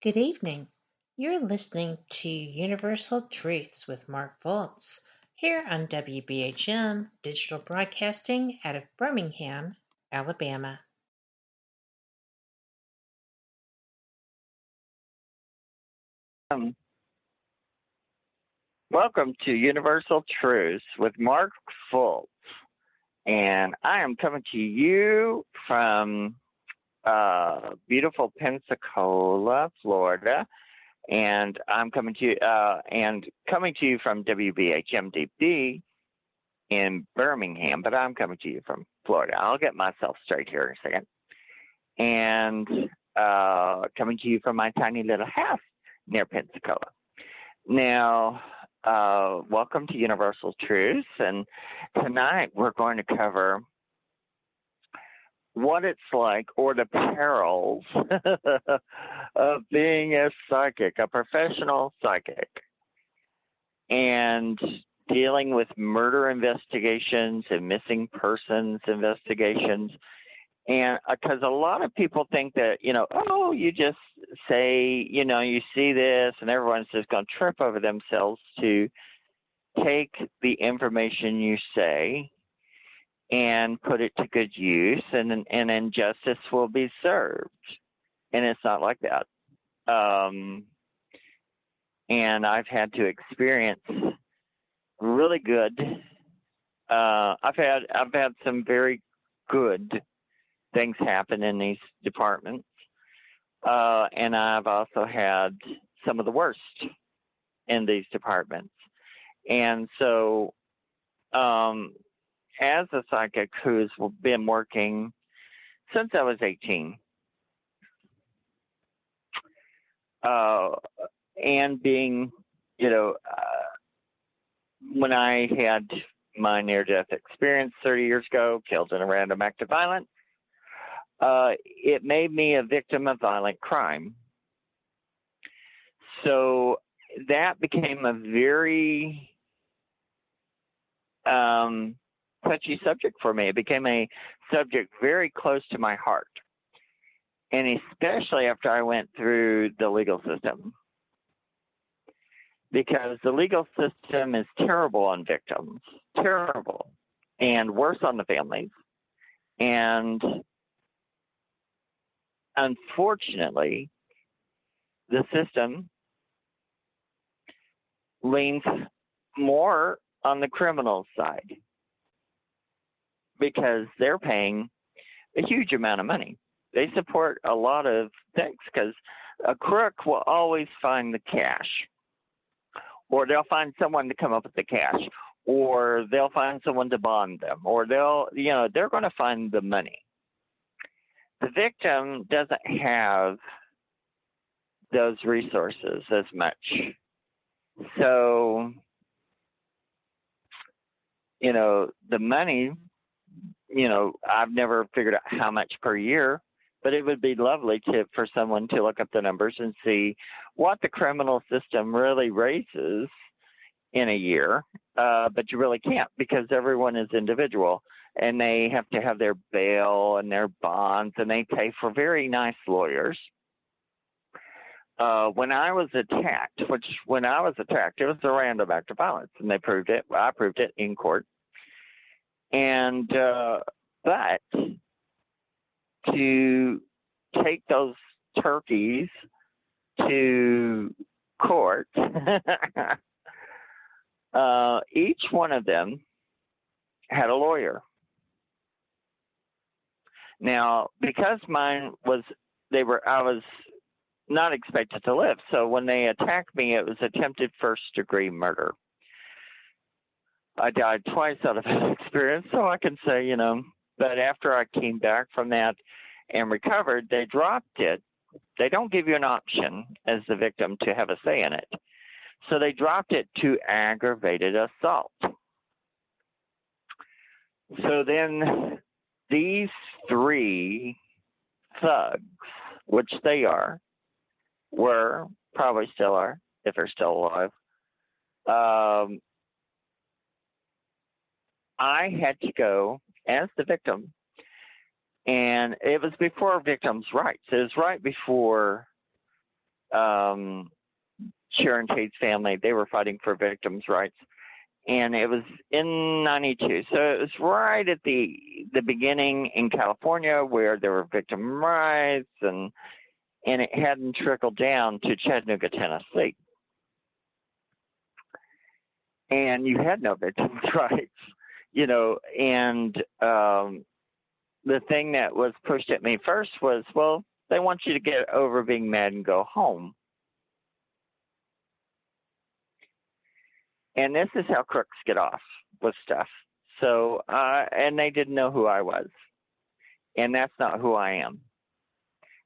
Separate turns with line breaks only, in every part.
Good evening. You're listening to Universal Truths with Mark Voltz here on WBHM Digital Broadcasting out of Birmingham, Alabama.
Um, Welcome to Universal Truths with Mark Fultz. And I am coming to you from beautiful Pensacola, Florida. And I'm coming to you from WBHM-DB in Birmingham, but I'm coming to you from Florida. I'll get myself straight here in a second. And coming to you from my tiny little house near Pensacola. Now, welcome to Universal Truths, and tonight we're going to cover what it's like, or the perils of being a psychic, a professional psychic, and dealing with murder investigations and missing persons investigations. And because a lot of people think that, you just say, you see this and everyone's just going to trip over themselves to take the information you say and put it to good use, and then justice will be served. And it's not like that. And I've had to experience really good. I've had some very good things happen in these departments. And I've also had some of the worst in these departments. And so, as a psychic who's been working since I was 18, and being, when I had my near-death experience 30 years ago, killed in a random act of violence, it made me a victim of violent crime. So that became a very touchy subject for me. It became a subject very close to my heart, and especially after I went through the legal system, because the legal system is terrible on victims, terrible, and worse on the families. And unfortunately, the system leans more on the criminal side because they're paying a huge amount of money. They support a lot of things because a crook will always find the cash, or they'll find someone to come up with the cash, or they'll find someone to bond them, or they're going to find the money. The victim doesn't have those resources as much. So, the money, I've never figured out how much per year, but it would be lovely for someone to look up the numbers and see what the criminal system really raises in a year. But you really can't, because everyone is individual, and they have to have their bail and their bonds, and they pay for very nice lawyers. When I was attacked, it was a random act of violence, and they proved it. I proved it in court. And, but to take those turkeys to court, each one of them had a lawyer. Now, because I was not expected to live. So when they attacked me, it was attempted first-degree murder. I died twice out of that experience, so I can say, but after I came back from that and recovered, they dropped it. They don't give you an option as the victim to have a say in it. So they dropped it to aggravated assault. So then these three thugs, which they were, probably still are, if they're still alive, I had to go as the victim, and it was before victims' rights. It was right before Sharon Tate's family, they were fighting for victims' rights. And it was in 92. So it was right at the beginning in California where there were victim rights, and it hadn't trickled down to Chattanooga, Tennessee. And you had no victims' rights, and the thing that was pushed at me first was, well, they want you to get over being mad and go home. And this is how crooks get off with stuff. So, and they didn't know who I was. And that's not who I am.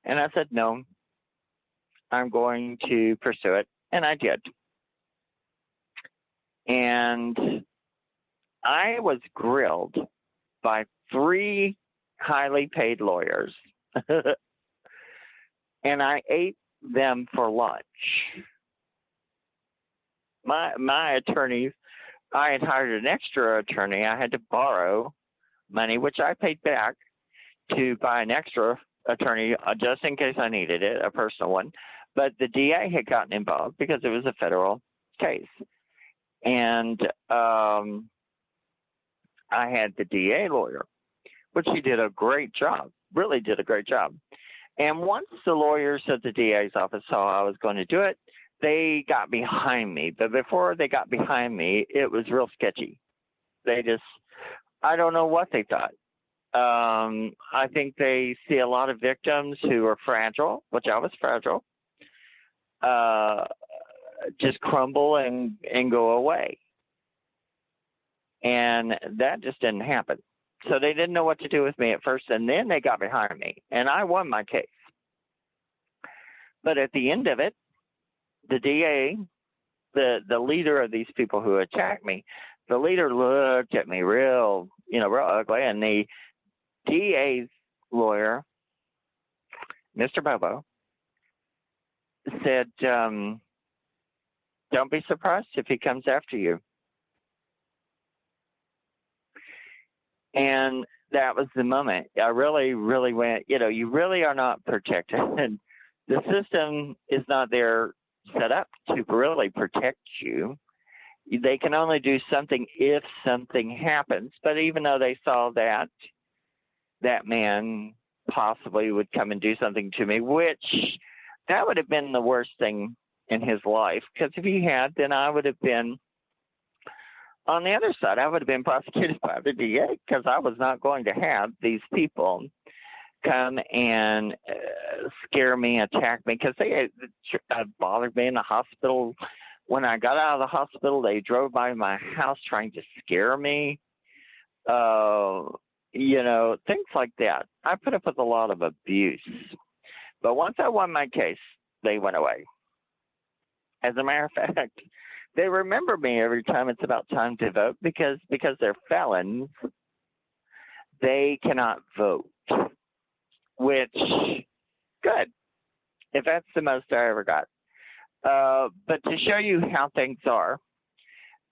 And I said, no, I'm going to pursue it. And I did. And I was grilled by 3 highly paid lawyers. And I ate them for lunch. My attorneys, I had hired an extra attorney. I had to borrow money, which I paid back, to buy an extra attorney just in case I needed it, a personal one. But the DA had gotten involved because it was a federal case. And I had the DA lawyer, which he did a great job, really did a great job. And once the lawyers at the DA's office saw I was going to do it, they got behind me. But before they got behind me, it was real sketchy. I don't know what they thought. I think they see a lot of victims who are fragile, which I was fragile, just crumble and go away. And that just didn't happen. So they didn't know what to do with me at first, and then they got behind me, and I won my case. But at the end of it, the DA, the leader of these people who attacked me, the leader looked at me real ugly, and the DA's lawyer, Mr. Bobo, said, don't be surprised if he comes after you. And that was the moment. I really, really went, you really are not protected. And the system is not there set up to really protect you. They can only do something if something happens. But even though they saw that man possibly would come and do something to me, which that would have been the worst thing in his life. Because if he had, then I would have been on the other side. I would have been prosecuted by the DA, because I was not going to have these people come and scare me, attack me, because they bothered me in the hospital. When I got out of the hospital, they drove by my house trying to scare me. Things like that. I put up with a lot of abuse. But once I won my case, they went away. As a matter of fact, they remember me every time it's about time to vote, because they're felons. They cannot vote, which, good, if that's the most I ever got. But to show you how things are,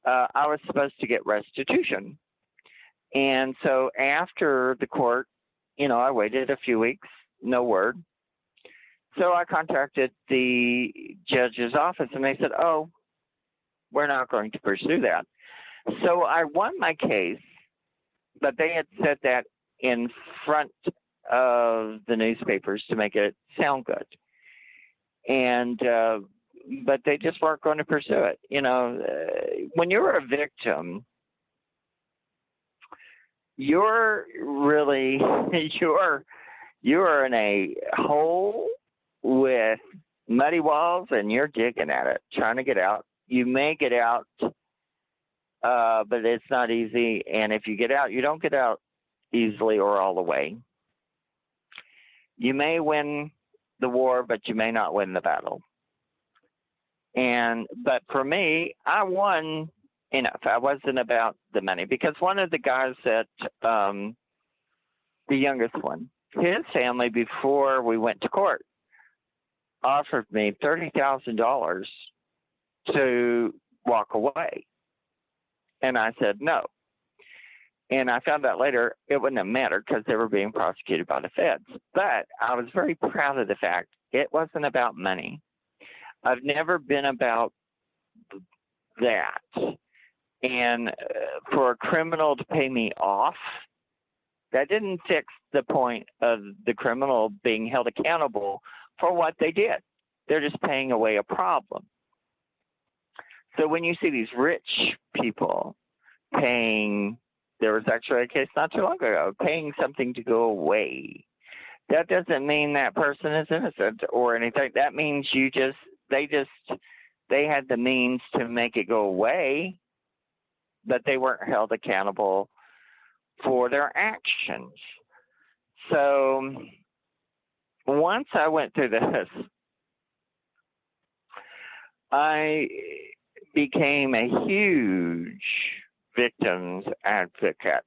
I was supposed to get restitution. And so after the court, I waited a few weeks, no word. So I contacted the judge's office, and they said, oh, we're not going to pursue that. So I won my case, but they had said that in front of the newspapers to make it sound good. And but they just weren't going to pursue it. When you're a victim, you're really you're in a hole with muddy walls, and you're digging at it, trying to get out. You may get out, but it's not easy. And if you get out, you don't get out easily or all the way. You may win the war, but you may not win the battle. But for me, I won enough. I wasn't about the money, because one of the guys that, the youngest one, his family, before we went to court, offered me $30,000 to walk away. And I said no. And I found out later it wouldn't have mattered, because they were being prosecuted by the feds. But I was very proud of the fact it wasn't about money. I've never been about that. And for a criminal to pay me off, that didn't fix the point of the criminal being held accountable for what they did. They're just paying away a problem. So when you see these rich people paying, there was actually a case not too long ago, paying something to go away, that doesn't mean that person is innocent or anything. That means they had the means to make it go away, but they weren't held accountable for their actions. So once I went through this, I became a huge victims advocate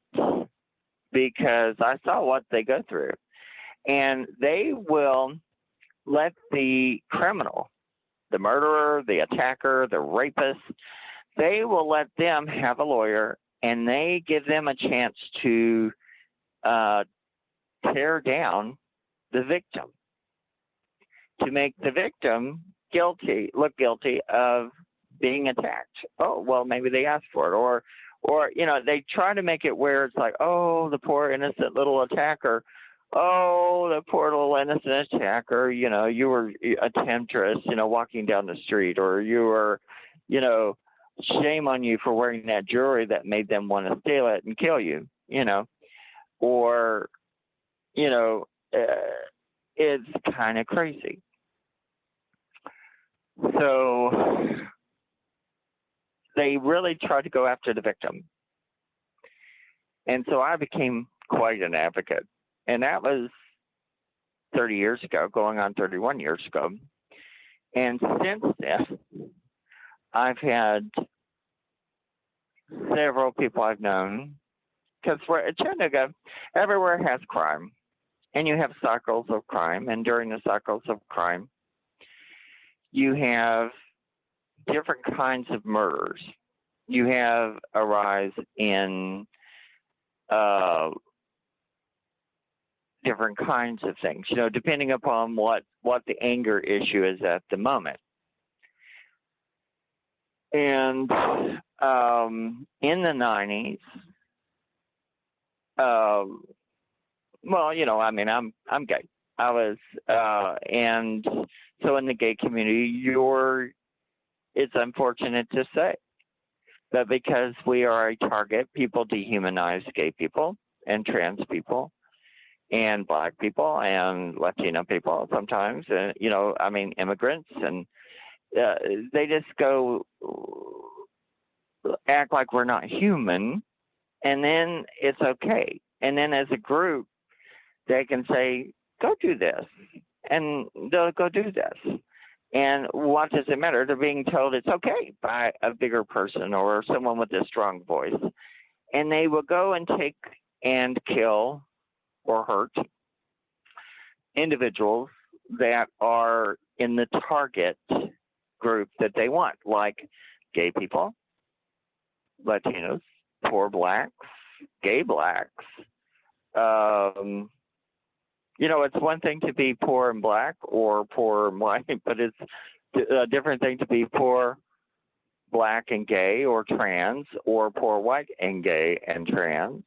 because I saw what they go through. And they will let the criminal, the murderer, the attacker, the rapist, they will let them have a lawyer, and they give them a chance to tear down the victim, to make the victim look guilty of being attacked. Oh, well, maybe they asked for it, or they try to make it where it's like, oh, the poor innocent little attacker. Oh, the poor little innocent attacker. You were a temptress, walking down the street, or you were, shame on you for wearing that jewelry that made them want to steal it and kill you, or, it's kind of crazy. So they really tried to go after the victim. And so I became quite an advocate. And that was 30 years ago, going on 31 years ago. And since then, I've had several people I've known, because Chattanooga, everywhere has crime. And you have cycles of crime. And during the cycles of crime, you have different kinds of murders. You have a rise in different kinds of things, depending upon what the anger issue is at the moment. And in the 90s, I'm gay. I was, and so in the gay community, it's unfortunate to say, but because we are a target, people dehumanize gay people and trans people and Black people and Latino people sometimes, and immigrants, and they just go act like we're not human, and then it's okay. And then as a group, they can say, go do this, and they'll go do this. And what does it matter? They're being told it's okay by a bigger person or someone with a strong voice. And they will go and take and kill or hurt individuals that are in the target group that they want, like gay people, Latinos, poor Blacks, gay Blacks. It's one thing to be poor and Black or poor and white, but it's a different thing to be poor, Black and gay, or trans, or poor white and gay and trans.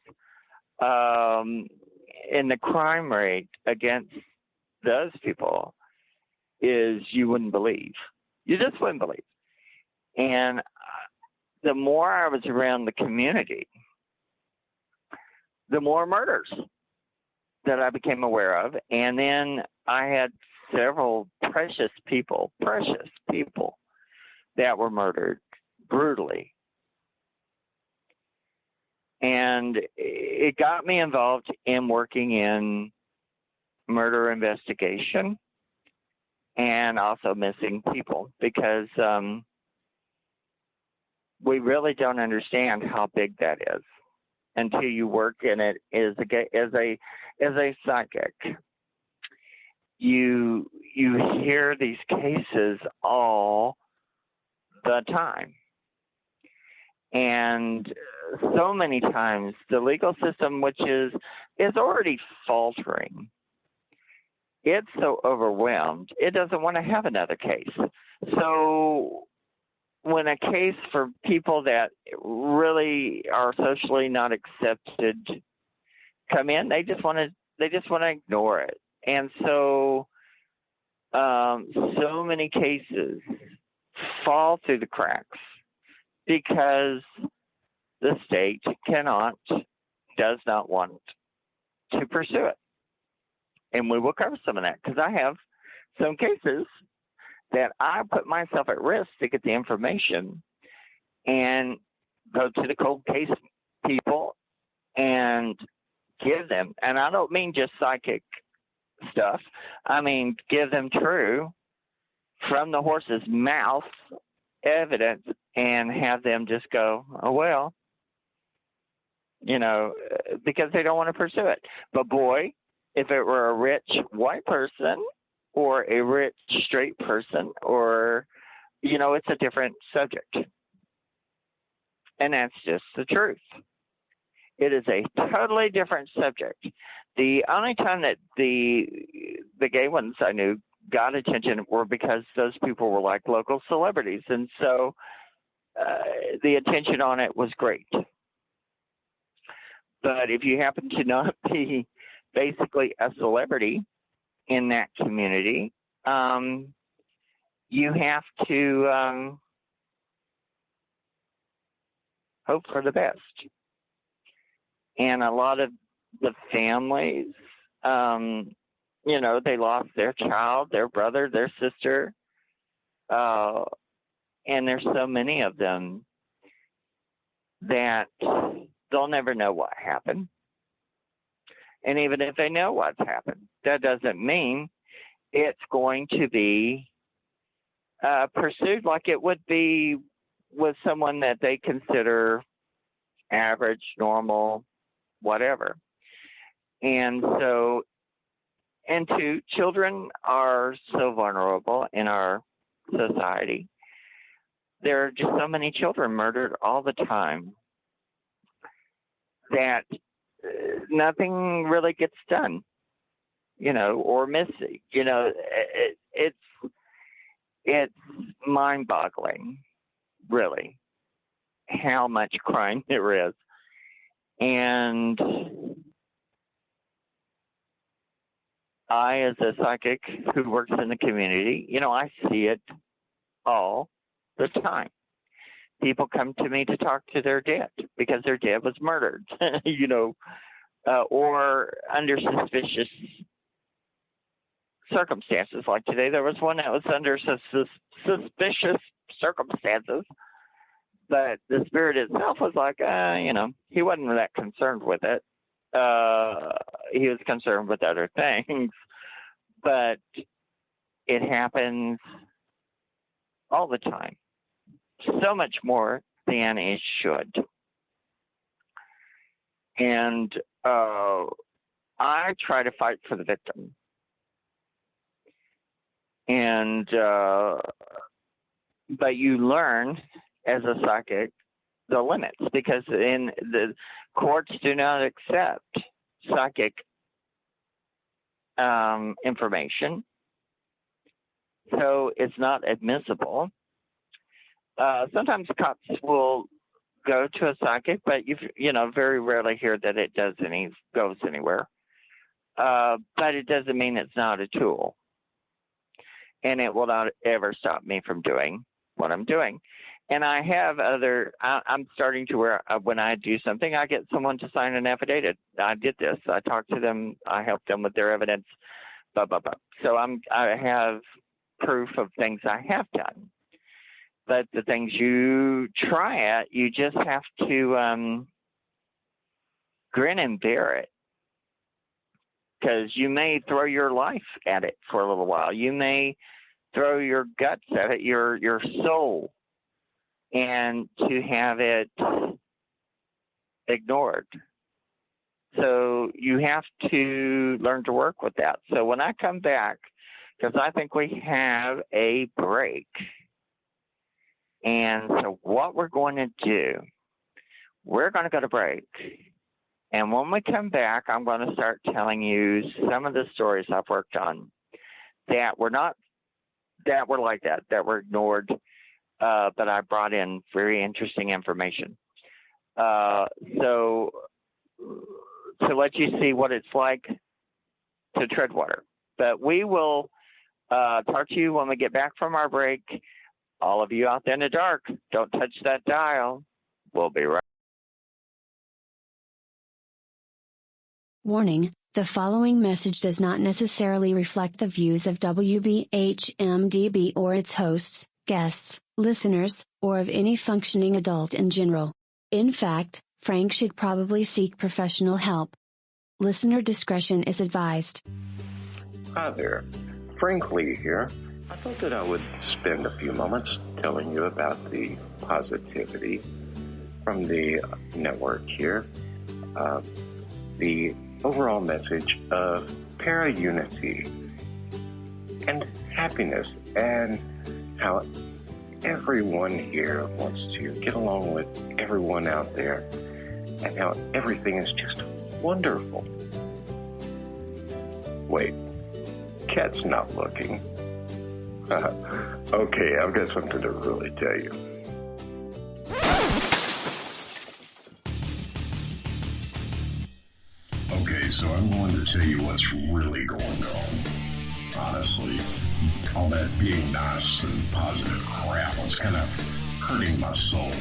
And the crime rate against those people is you wouldn't believe. You just wouldn't believe. And the more I was around the community, the more murders that I became aware of. And then I had several precious people that were murdered brutally. And it got me involved in working in murder investigation and also missing people, because we really don't understand how big that is until you work in it as a psychic. You hear these cases all the time. And so many times the legal system, which is already faltering, it's so overwhelmed, it doesn't want to have another case. So when a case for people that really are socially not accepted come in, they just want to ignore it. And so so many cases fall through the cracks because the state does not want to pursue it. And we will cover some of that because I have some cases that I put myself at risk to get the information and go to the cold case people and give them, and I don't mean just psychic stuff, I mean give them true from the horse's mouth evidence and have them just go, oh, well, because they don't want to pursue it. But boy, if it were a rich white person or a rich straight person or, it's a different subject. And that's just the truth. It is a totally different subject. The only time that the gay ones I knew got attention were because those people were like local celebrities. And so the attention on it was great. But if you happen to not be basically a celebrity in that community, you have to hope for the best. And a lot of the families, they lost their child, their brother, their sister, and there's so many of them that they'll never know what happened. And even if they know what's happened, that doesn't mean it's going to be pursued like it would be with someone that they consider average, normal, whatever. And so, children are so vulnerable in our society. There are just so many children murdered all the time that nothing really gets done, or missing. It's mind-boggling, really, how much crime there is. And I, as a psychic who works in the community, I see it all the time. People come to me to talk to their dead because their dead was murdered, or under suspicious circumstances. Like today, there was one that was under suspicious circumstances, but the spirit itself was like, he wasn't that concerned with it. He was concerned with other things, but it happens all the time. So much more than it should. And I try to fight for the victim. And but you learn as a psychic the limits, because in the courts do not accept psychic information, so it's not admissible. Sometimes cops will go to a psychic, but you very rarely hear that it goes anywhere. But it doesn't mean it's not a tool, and it will not ever stop me from doing what I'm doing. And I have I'm starting to where when I do something, I get someone to sign an affidavit. I did this. I talked to them. I helped them with their evidence. Blah blah blah. So I have proof of things I have done. But the things you try at, you just have to grin and bear it, because you may throw your life at it for a little while. You may throw your guts at it, your soul, and to have it ignored. So you have to learn to work with that. So when I come back, because I think we have a break. And so what we're going to do, we're going to go to break. And when we come back, I'm going to start telling you some of the stories I've worked on that were like that were ignored, but I brought in very interesting information. So to let you see what it's like to tread water. But we will talk to you when we get back from our break. All of you out there in the dark, don't touch that dial. We'll be right.
Warning, the following message does not necessarily reflect the views of WBHM-DB or its hosts, guests, listeners, or of any functioning adult in general. In fact, Frank should probably seek professional help. Listener discretion is advised.
Hi there, Frank Lee here. I thought that I would spend a few moments telling you about the positivity from the network here. The overall message of para-unity and happiness, and how everyone here wants to get along with everyone out there, and how everything is just wonderful. Wait, cat's not looking. Okay, I've got something to really tell you. Okay, so I'm going to tell you what's really going on. Honestly, all that being nice and positive crap was kind of hurting my soul,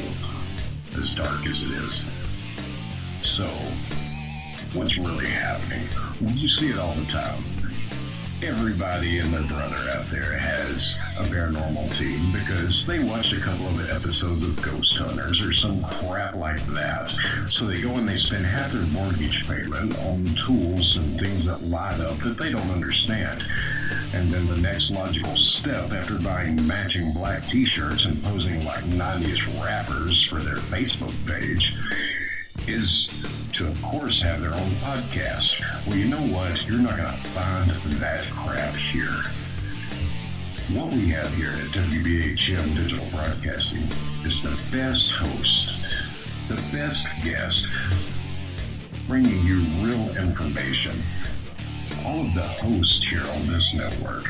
as dark as it is. So, what's really happening? Well, you see it all the time. Everybody and their brother out there has a paranormal team because they watched a couple of episodes of Ghost Hunters or some crap like that. So they go and they spend half their mortgage payment on tools and things that light up that they don't understand. And then the next logical step, after buying matching black t-shirts and posing like 90s rappers for their Facebook page, is to, of course, have their own podcast. Well, you know what? You're not going to find that crap here. What we have here at WBHM Digital Broadcasting is the best host, the best guest, bringing you real information. All of the hosts here on this network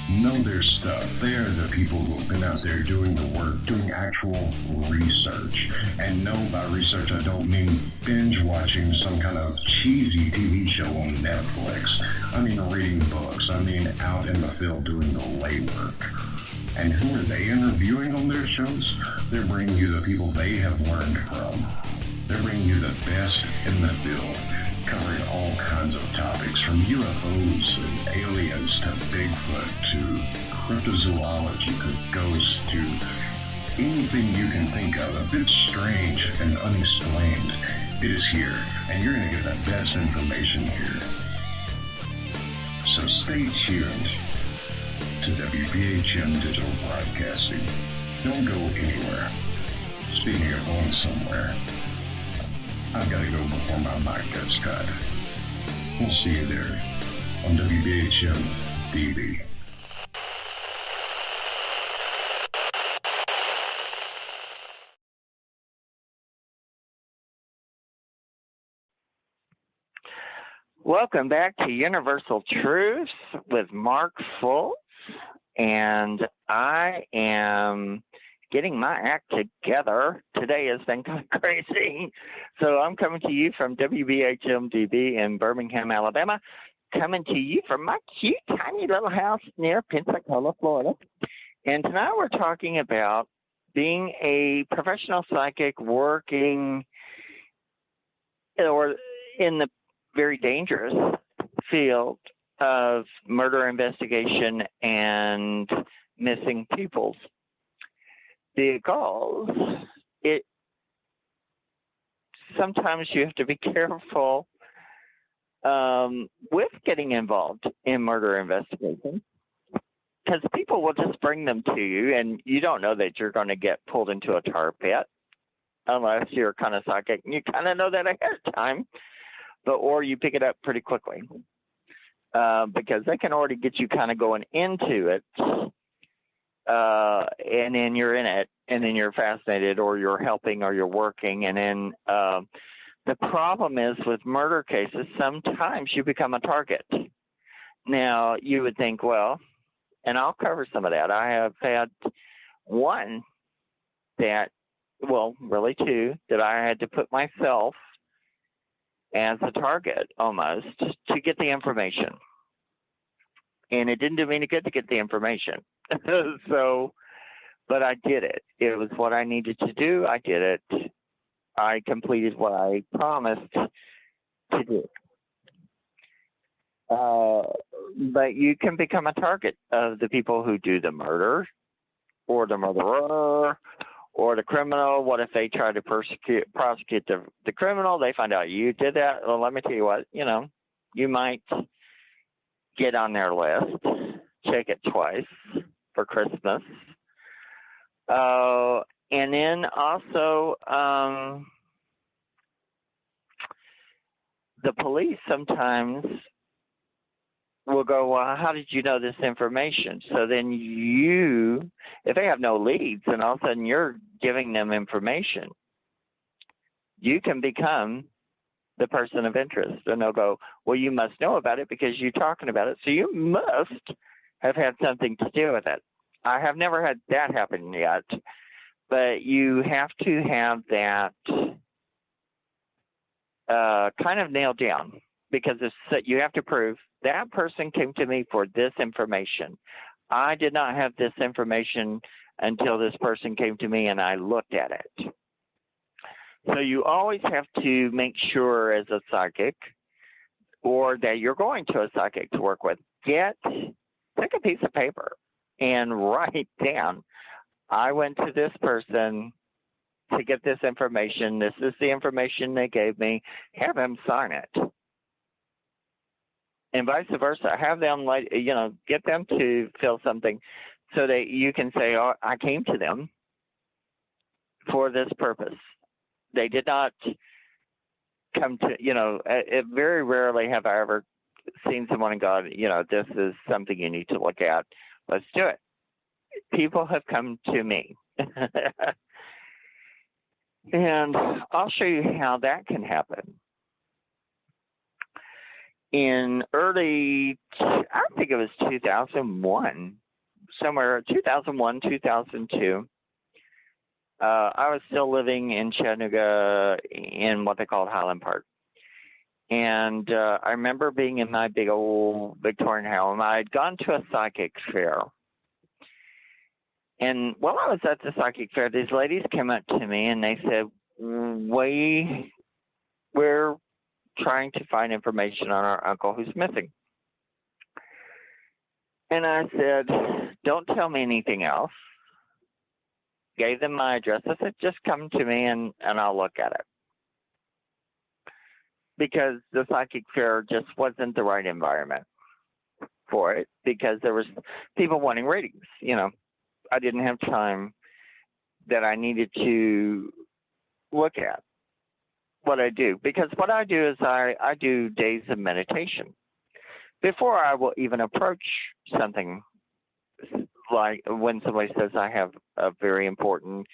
know their stuff. They are the people who have been out there doing the work, doing actual research. And no, by research, I don't mean binge watching some kind of cheesy TV show on Netflix. I mean reading books. I mean out in the field doing the legwork. And who are they interviewing on their shows? They're bringing you the people they have learned from. They're bringing you the best in the field, covering all kinds of topics, from UFOs and aliens to Bigfoot to cryptozoology to ghosts to anything you can think of, a bit strange and unexplained. It is here, and you're going to get the best information here. So stay tuned to WBHM Digital Broadcasting. Don't go anywhere. Speaking of going somewhere, I've got to go before my mic gets cut. We'll see you there on WBHM-DB.
Welcome back to Universal Truths with Mark Fultz, and I am getting my act together. Today has been kind of crazy. So I'm coming to you from WBHM-DB in Birmingham, Alabama, coming to you from my cute, tiny little house near Pensacola, Florida. And tonight we're talking about being a professional psychic working or in the very dangerous field of murder investigation and missing peoples. Because sometimes you have to be careful with getting involved in murder investigation, because people will just bring them to you, and you don't know that you're going to get pulled into a tar pit unless you're kind of psychic, and you kind of know that ahead of time, or you pick it up pretty quickly because they can already get you kind of going into it. And then you're in it, and then you're fascinated, or you're helping, or you're working. And then the problem is with murder cases, sometimes you become a target. Now, you would think, well, and I'll cover some of that. I have had one that, well, really two, that I had to put myself as a target almost to get the information. And it didn't do me any good to get the information. So, but I did it. It was what I needed to do. I did it. I completed what I promised to do. But you can become a target of the people who do the murder or the murderer or the criminal. What if they try to prosecute the criminal? They find out you did that. Well, let me tell you what, you might get on their list, check it twice for Christmas. And then also, the police sometimes will go, well, how did you know this information? So then if they have no leads and all of a sudden you're giving them information, you can become the person of interest. And they'll go, well, you must know about it because you're talking about it. So you must have had something to do with it. I have never had that happen yet, but you have to have that kind of nailed down, because you have to prove that person came to me for this information. I did not have this information until this person came to me and I looked at it. So you always have to make sure as a psychic, or that you're going to a psychic to work with, take a piece of paper and write down, I went to this person to get this information. This is the information they gave me. Have them sign it. And vice versa. Have them, get them to fill something so that you can say, oh, I came to them for this purpose. They did not come to, very rarely have I ever seen someone and gone, this is something you need to look at. Let's do it. People have come to me. And I'll show you how that can happen. In early, I think it was 2001, somewhere 2001, 2002, I was still living in Chattanooga in what they called Highland Park. And I remember being in my big old Victorian home. I had gone to a psychic fair. And while I was at the psychic fair, these ladies came up to me and they said, we're trying to find information on our uncle who's missing. And I said, don't tell me anything else. Gave them my address. I said, just come to me and I'll look at it. Because the psychic fair just wasn't the right environment for it, because there was people wanting readings. I didn't have time that I needed to look at what I do. Because what I do is I do days of meditation before I will even approach something, like when somebody says I have a very important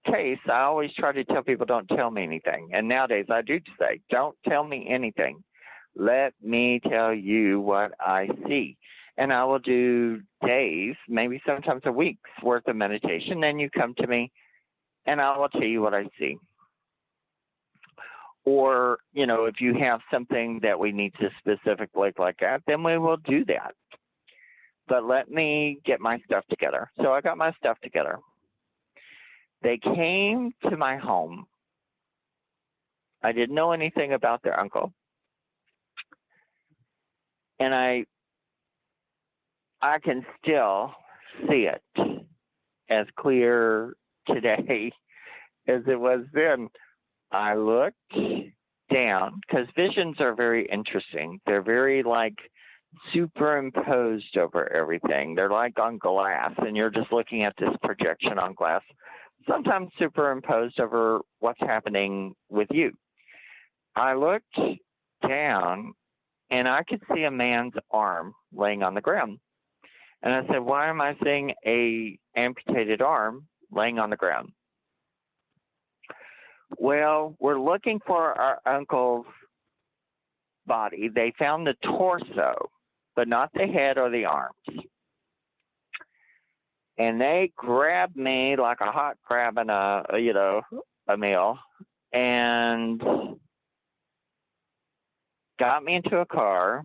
case. I always try to tell people, don't tell me anything. And nowadays I do say, don't tell me anything. Let me tell you what I see. And I will do days, maybe sometimes a week's worth of meditation. Then you come to me and I will tell you what I see. Or, if you have something that we need to specifically look like that, then we will do that. But let me get my stuff together. So I got my stuff together. They came to my home. I didn't know anything about their uncle. And I can still see it as clear today as it was then. I looked down, because visions are very interesting. They're very superimposed over everything. They're like on glass, and you're just looking at this projection on glass, sometimes superimposed over what's happening with you. I looked down, and I could see a man's arm laying on the ground. And I said, why am I seeing a amputated arm laying on the ground? Well, we're looking for our uncle's body. They found the torso but not the head or the arms. And they grabbed me like a hot crab in a meal, and got me into a car.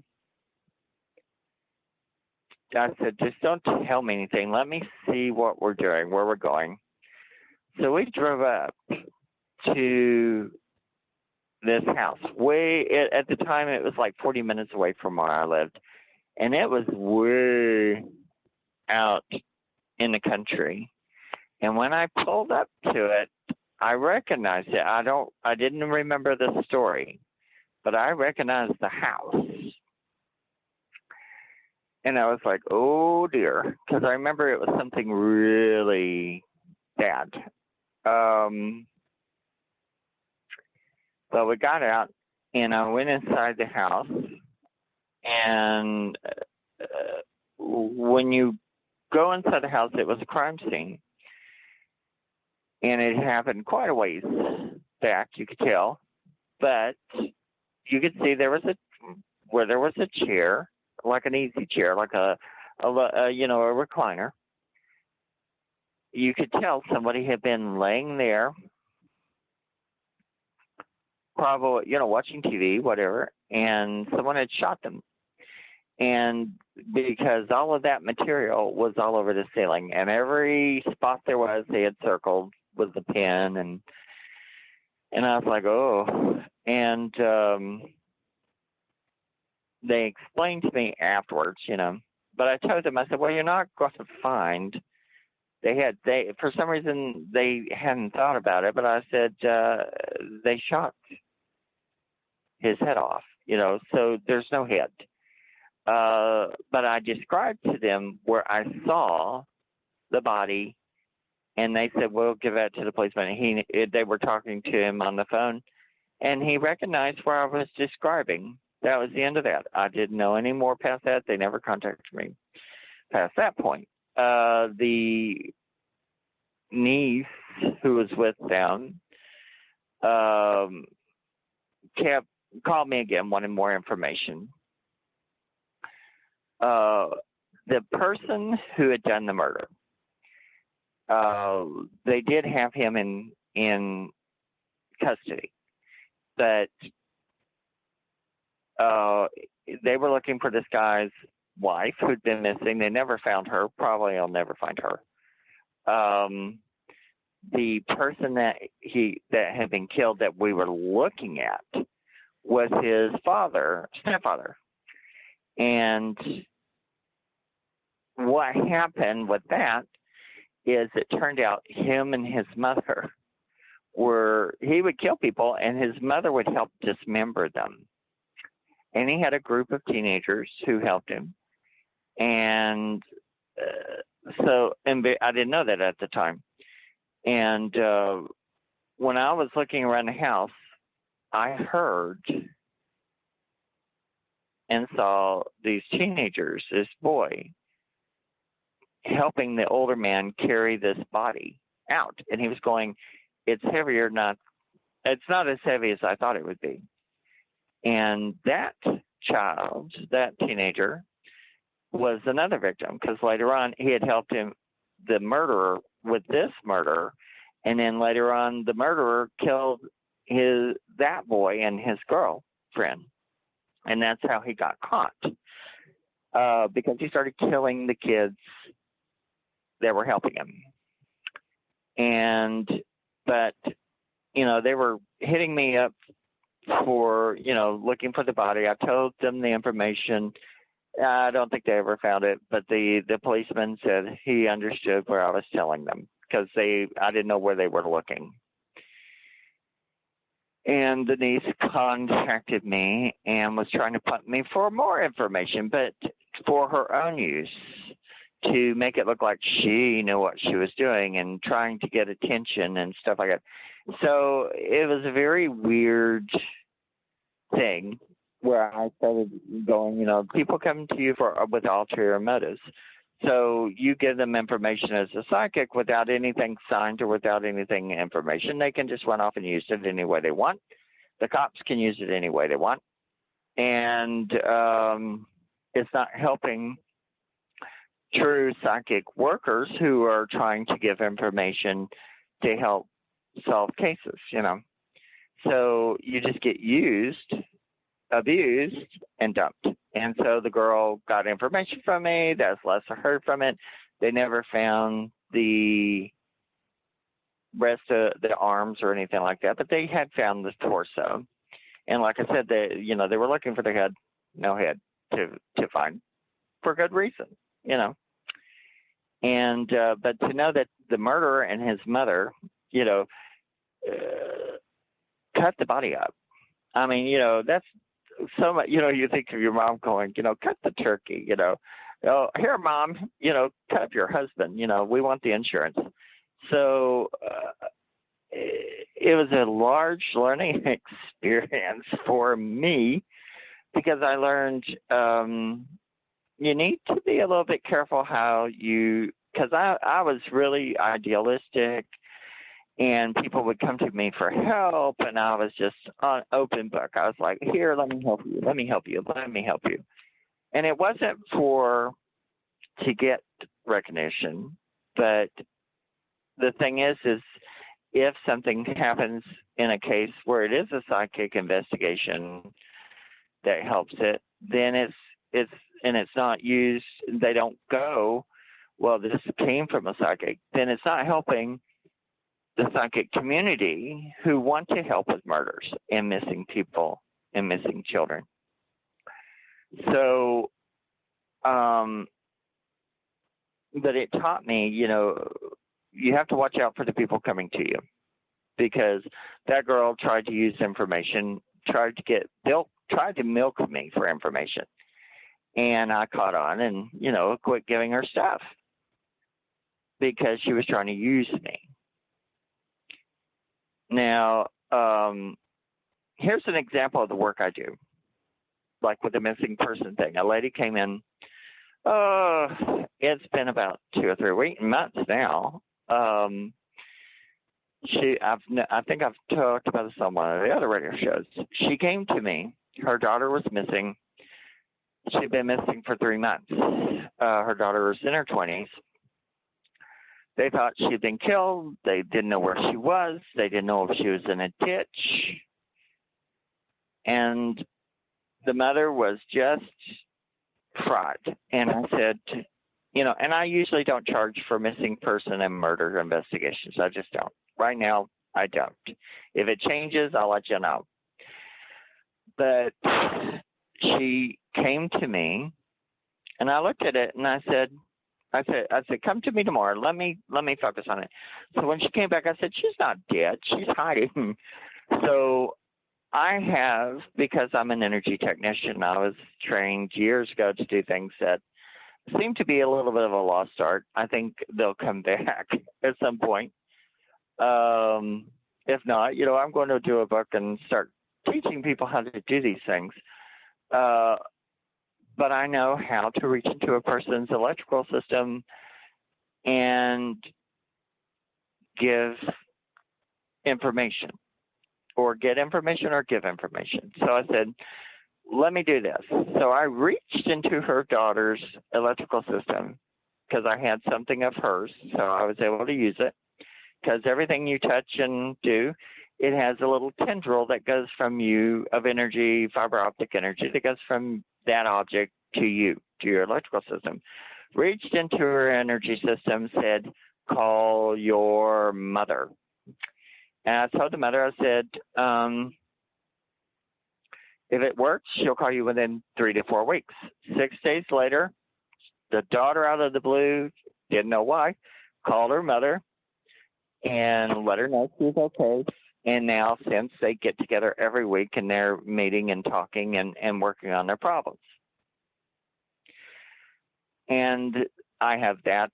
I said, just don't tell me anything. Let me see what we're doing, where we're going. So we drove up to this house. At the time, it was like 40 minutes away from where I lived. And it was way out in the country. And when I pulled up to it, I recognized it. I didn't remember the story, but I recognized the house. And I was like, oh dear, because I remember it was something really bad. But we got out, and I went inside the house, and when you go inside the house, it was a crime scene. And it happened quite a ways back, you could tell. But you could see there was a chair, like an easy chair, like a recliner. You could tell somebody had been laying there, probably, watching TV, whatever, and someone had shot them. And because all of that material was all over the ceiling, and every spot there was, they had circled with the pen, and I was like, oh. And they explained to me afterwards, but I told them, I said, well, you're not going to find. They for some reason they hadn't thought about it, but I said they shot his head off, so there's no head. But I described to them where I saw the body, and they said, we'll give that to the policeman. They were talking to him on the phone, and he recognized where I was describing. That was the end of that. I didn't know any more past that. They never contacted me past that point. The niece who was with them called me again, wanting more information. The person who had done the murder, they did have him in custody, but they were looking for this guy's wife who'd been missing. They never found her. Probably I'll never find her. The person that had been killed that we were looking at was his stepfather. And what happened with that is it turned out him and his mother he would kill people, and his mother would help dismember them. And he had a group of teenagers who helped him. And I didn't know that at the time. And when I was looking around the house, I heard and saw these teenagers, this boy, helping the older man carry this body out. And he was going, it's not as heavy as I thought it would be. And that child, that teenager, was another victim, because later on he had helped the murderer with this murder, and then later on the murderer killed that boy and his girlfriend, and that's how he got caught, because he started killing the kids that were helping him. But they were hitting me up for looking for the body. I told them the information. I don't think they ever found it, but the policeman said he understood where I was telling them, because I didn't know where they were looking. And the niece contacted me and was trying to pump me for more information, but for her own use, to make it look like she knew what she was doing and trying to get attention and stuff like that. So it was a very weird thing where I started going, people come to you with ulterior motives. So you give them information as a psychic without anything signed or without anything information. They can just run off and use it any way they want. The cops can use it any way they want. And it's not helping true psychic workers who are trying to give information to help solve cases, So you just get used, abused, and dumped. And so the girl got information from me. That's less I heard from it. They never found the rest of the arms or anything like that, but they had found the torso. And like I said, they were looking for the head, no head to find, for good reason, And but to know that the murderer and his mother, cut the body up. I mean, that's so much. You think of your mom going, cut the turkey. Oh, here, mom. Cut up your husband. We want the insurance. So it was a large learning experience for me because I learned you need to be a little bit careful how you, because I was really idealistic and people would come to me for help and I was just an open book. I was like, here, let me help you. Let me help you. Let me help you. And it wasn't to get recognition, but the thing is if something happens in a case where it is a psychic investigation that helps it, then it's not used, they don't go, well, this came from a psychic, then it's not helping the psychic community who want to help with murders and missing people and missing children. So, but it taught me, you have to watch out for the people coming to you because that girl tried to use information, tried to milk me for information. And I caught on and, quit giving her stuff because she was trying to use me. Now, here's an example of the work I do, like with the missing person thing. A lady came in, it's been about 2 or 3 months now. I think I've talked about this on one of the other radio shows. She came to me. Her daughter was missing. She'd been missing for 3 months. Her daughter was in her 20s. They thought she'd been killed. They didn't know where she was. They didn't know if she was in a ditch. And the mother was just fried. And I said, and I usually don't charge for missing person and murder investigations. I just don't. Right now, I don't. If it changes, I'll let you know. But she came to me, and I looked at it, and I said, come to me tomorrow. Let me focus on it. So when she came back, I said, she's not dead. She's hiding. So I have, because I'm an energy technician, I was trained years ago to do things that seem to be a little bit of a lost art. I think they'll come back at some point. If not, I'm going to do a book and start teaching people how to do these things. But I know how to reach into a person's electrical system and give information or get information or give information. So I said, let me do this. So I reached into her daughter's electrical system because I had something of hers. So I was able to use it because everything you touch and do, it has a little tendril that goes from you of energy, fiber optic energy that goes from that object to you, to your electrical system. Reached into her energy system, said, call your mother. And I told the mother, I said, if it works, she'll call you within 3 to 4 weeks. 6 days later, the daughter out of the blue, didn't know why, called her mother and let her know she was okay. And now since they get together every week and they're meeting and talking and working on their problems. And I have that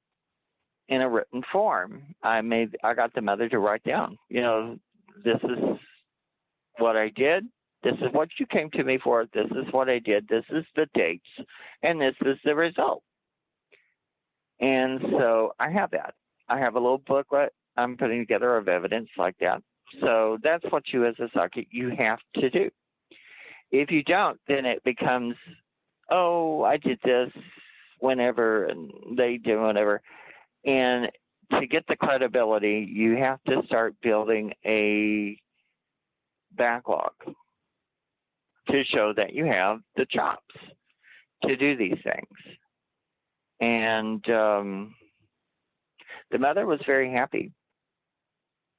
in a written form. I got the mother to write down, this is what I did. This is what you came to me for. This is what I did. This is the dates. And this is the result. And so I have that. I have a little booklet I'm putting together of evidence like that. So that's what you as a psychic, you have to do. If you don't, then it becomes oh, I did this whenever, and they do whatever. And to get the credibility, you have to start building a backlog to show that you have the chops to do these things. And the mother was very happy.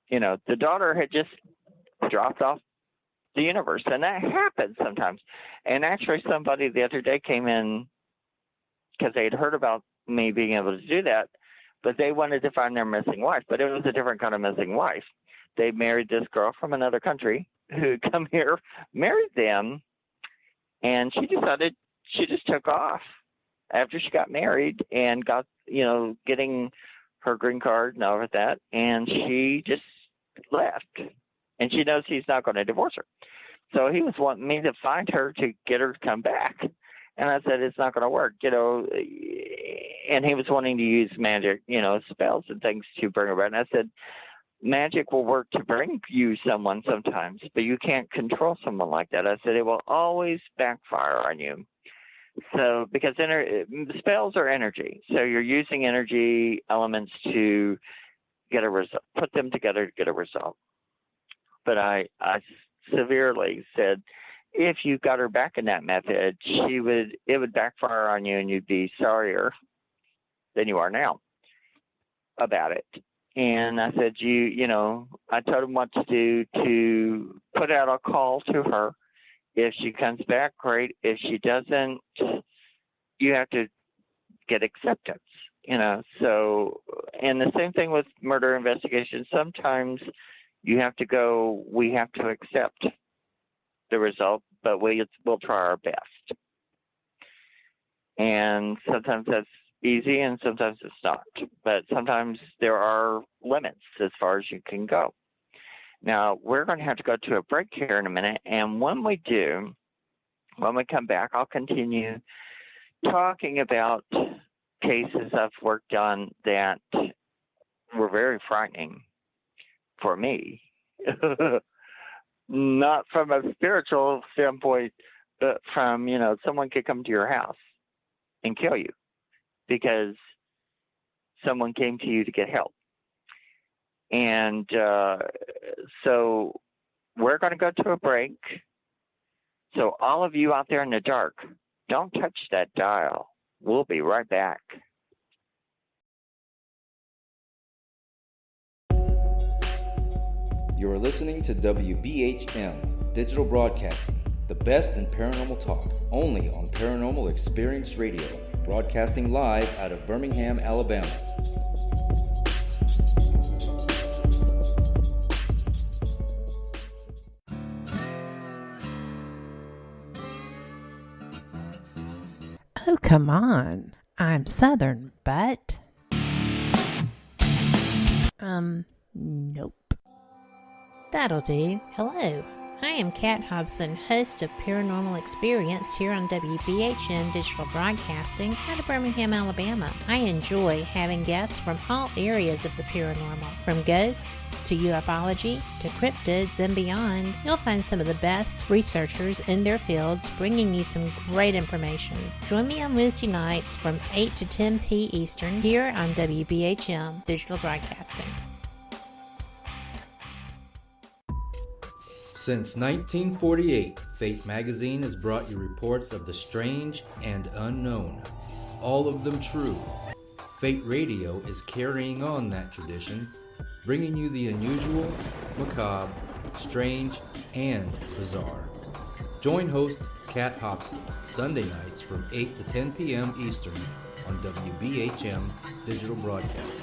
You know, the daughter had just dropped off the universe, and that happens sometimes. And actually, somebody the other day came in because they had heard about me being able to do that, but they wanted to find their missing wife. But it was a different kind of missing wife. They married this girl from another country who had come here, married them, and she decided she just took off after she got married and got, you know, getting her green card and all of that, and she just left. And she knows he's not going to divorce her. So he was wanting me to find her to get her to come back. And I said, it's not going to work, you know. And he was wanting to use magic, you know, spells and things to bring her back. And I said, magic will work to bring you someone sometimes, but you can't control someone like that. I said, it will always backfire on you. So, because spells are energy. So you're using energy elements to get a result, put them together to get a result. But I severely said, if you got her back in that method, it would backfire on you, and you'd be sorrier than you are now about it. And I said, you know, I told him what to do to put out a call to her. If she comes back, great. If she doesn't, you have to get acceptance, you know. So, and the same thing with murder investigations. Sometimes you have to go, we have to accept the result, but we'll try our best. And sometimes that's easy and sometimes it's not. But sometimes there are limits as far as you can go. Now, we're going to have to go to a break here in a minute. And when we do, when we come back, I'll continue talking about cases I've worked on that were very frightening for me. Not from a spiritual standpoint, but from, you know, someone could come to your house and kill you because someone came to you to get help. And so we're going to go to a break. So all of you out there in the dark, don't touch that dial. We'll be right back.
You are listening to WBHM Digital Broadcasting, the best in paranormal talk, only on Paranormal Experience Radio, broadcasting live out of Birmingham, Alabama.
Oh, come on. I'm Southern, but... nope.
That'll do. Hello, I am Kat Hobson, host of Paranormal Experience here on WBHM Digital Broadcasting out of Birmingham, Alabama. I enjoy having guests from all areas of the paranormal, from ghosts to ufology to cryptids and beyond. You'll find some of the best researchers in their fields bringing you some great information. Join me on Wednesday nights from 8 to 10 p. Eastern here on WBHM Digital Broadcasting.
Since 1948, Fate magazine has brought you reports of the strange and unknown, all of them true. Fate Radio is carrying on that tradition, bringing you the unusual, macabre, strange, and bizarre. Join host Kat Hobson Sunday nights from 8 to 10 p.m. Eastern on WBHM Digital Broadcasting.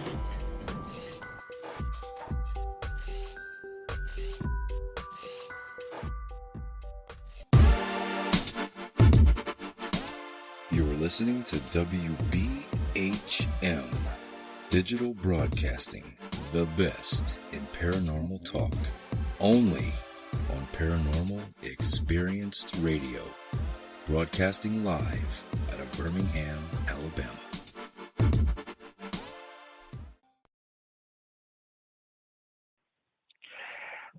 Listening to WBHM Digital Broadcasting, the best in paranormal talk, only on Paranormal Experienced Radio, broadcasting live out of Birmingham, Alabama.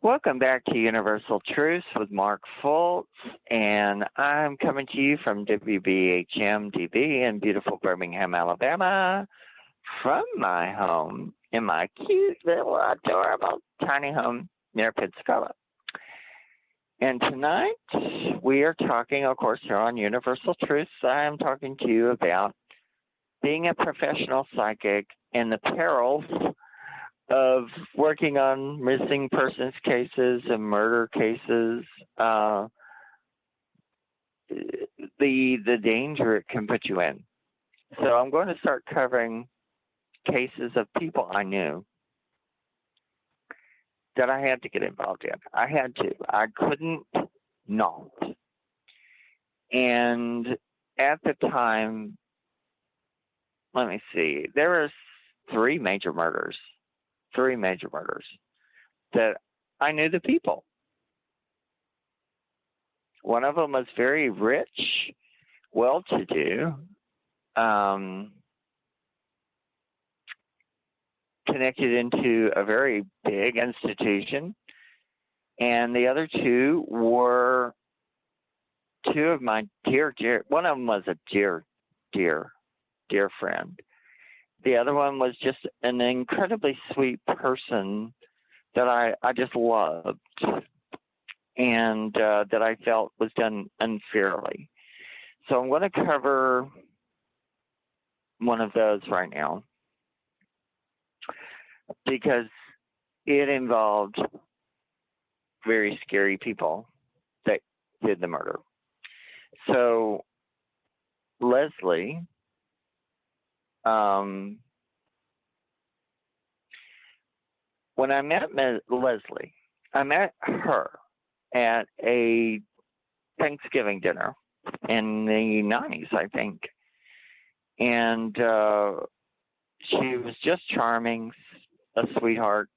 Welcome back to Universal Truths with Mark Fultz, and I'm coming to you from WBHM-DB in beautiful Birmingham, Alabama, from my home in my cute little adorable tiny home near Pensacola. And tonight we are talking, of course, here on Universal Truths, I am talking to you about being a professional psychic and the perils of working on missing persons cases and murder cases, the danger it can put you in. So I'm going to start covering cases of people I knew that I had to get involved in. I had to. I couldn't not. And at the time, let me see, there were three major murders that I knew the people. One of them was very rich, well-to-do, connected into a very big institution. And the other two were two of my dear, one of them was a dear friend. The other one was just an incredibly sweet person that I just loved and that I felt was done unfairly. So I'm going to cover one of those right now because it involved very scary people that did the murder. So Leslie, when I met Leslie, I met her at a Thanksgiving dinner in the 90s, I think. And she was just charming, a sweetheart.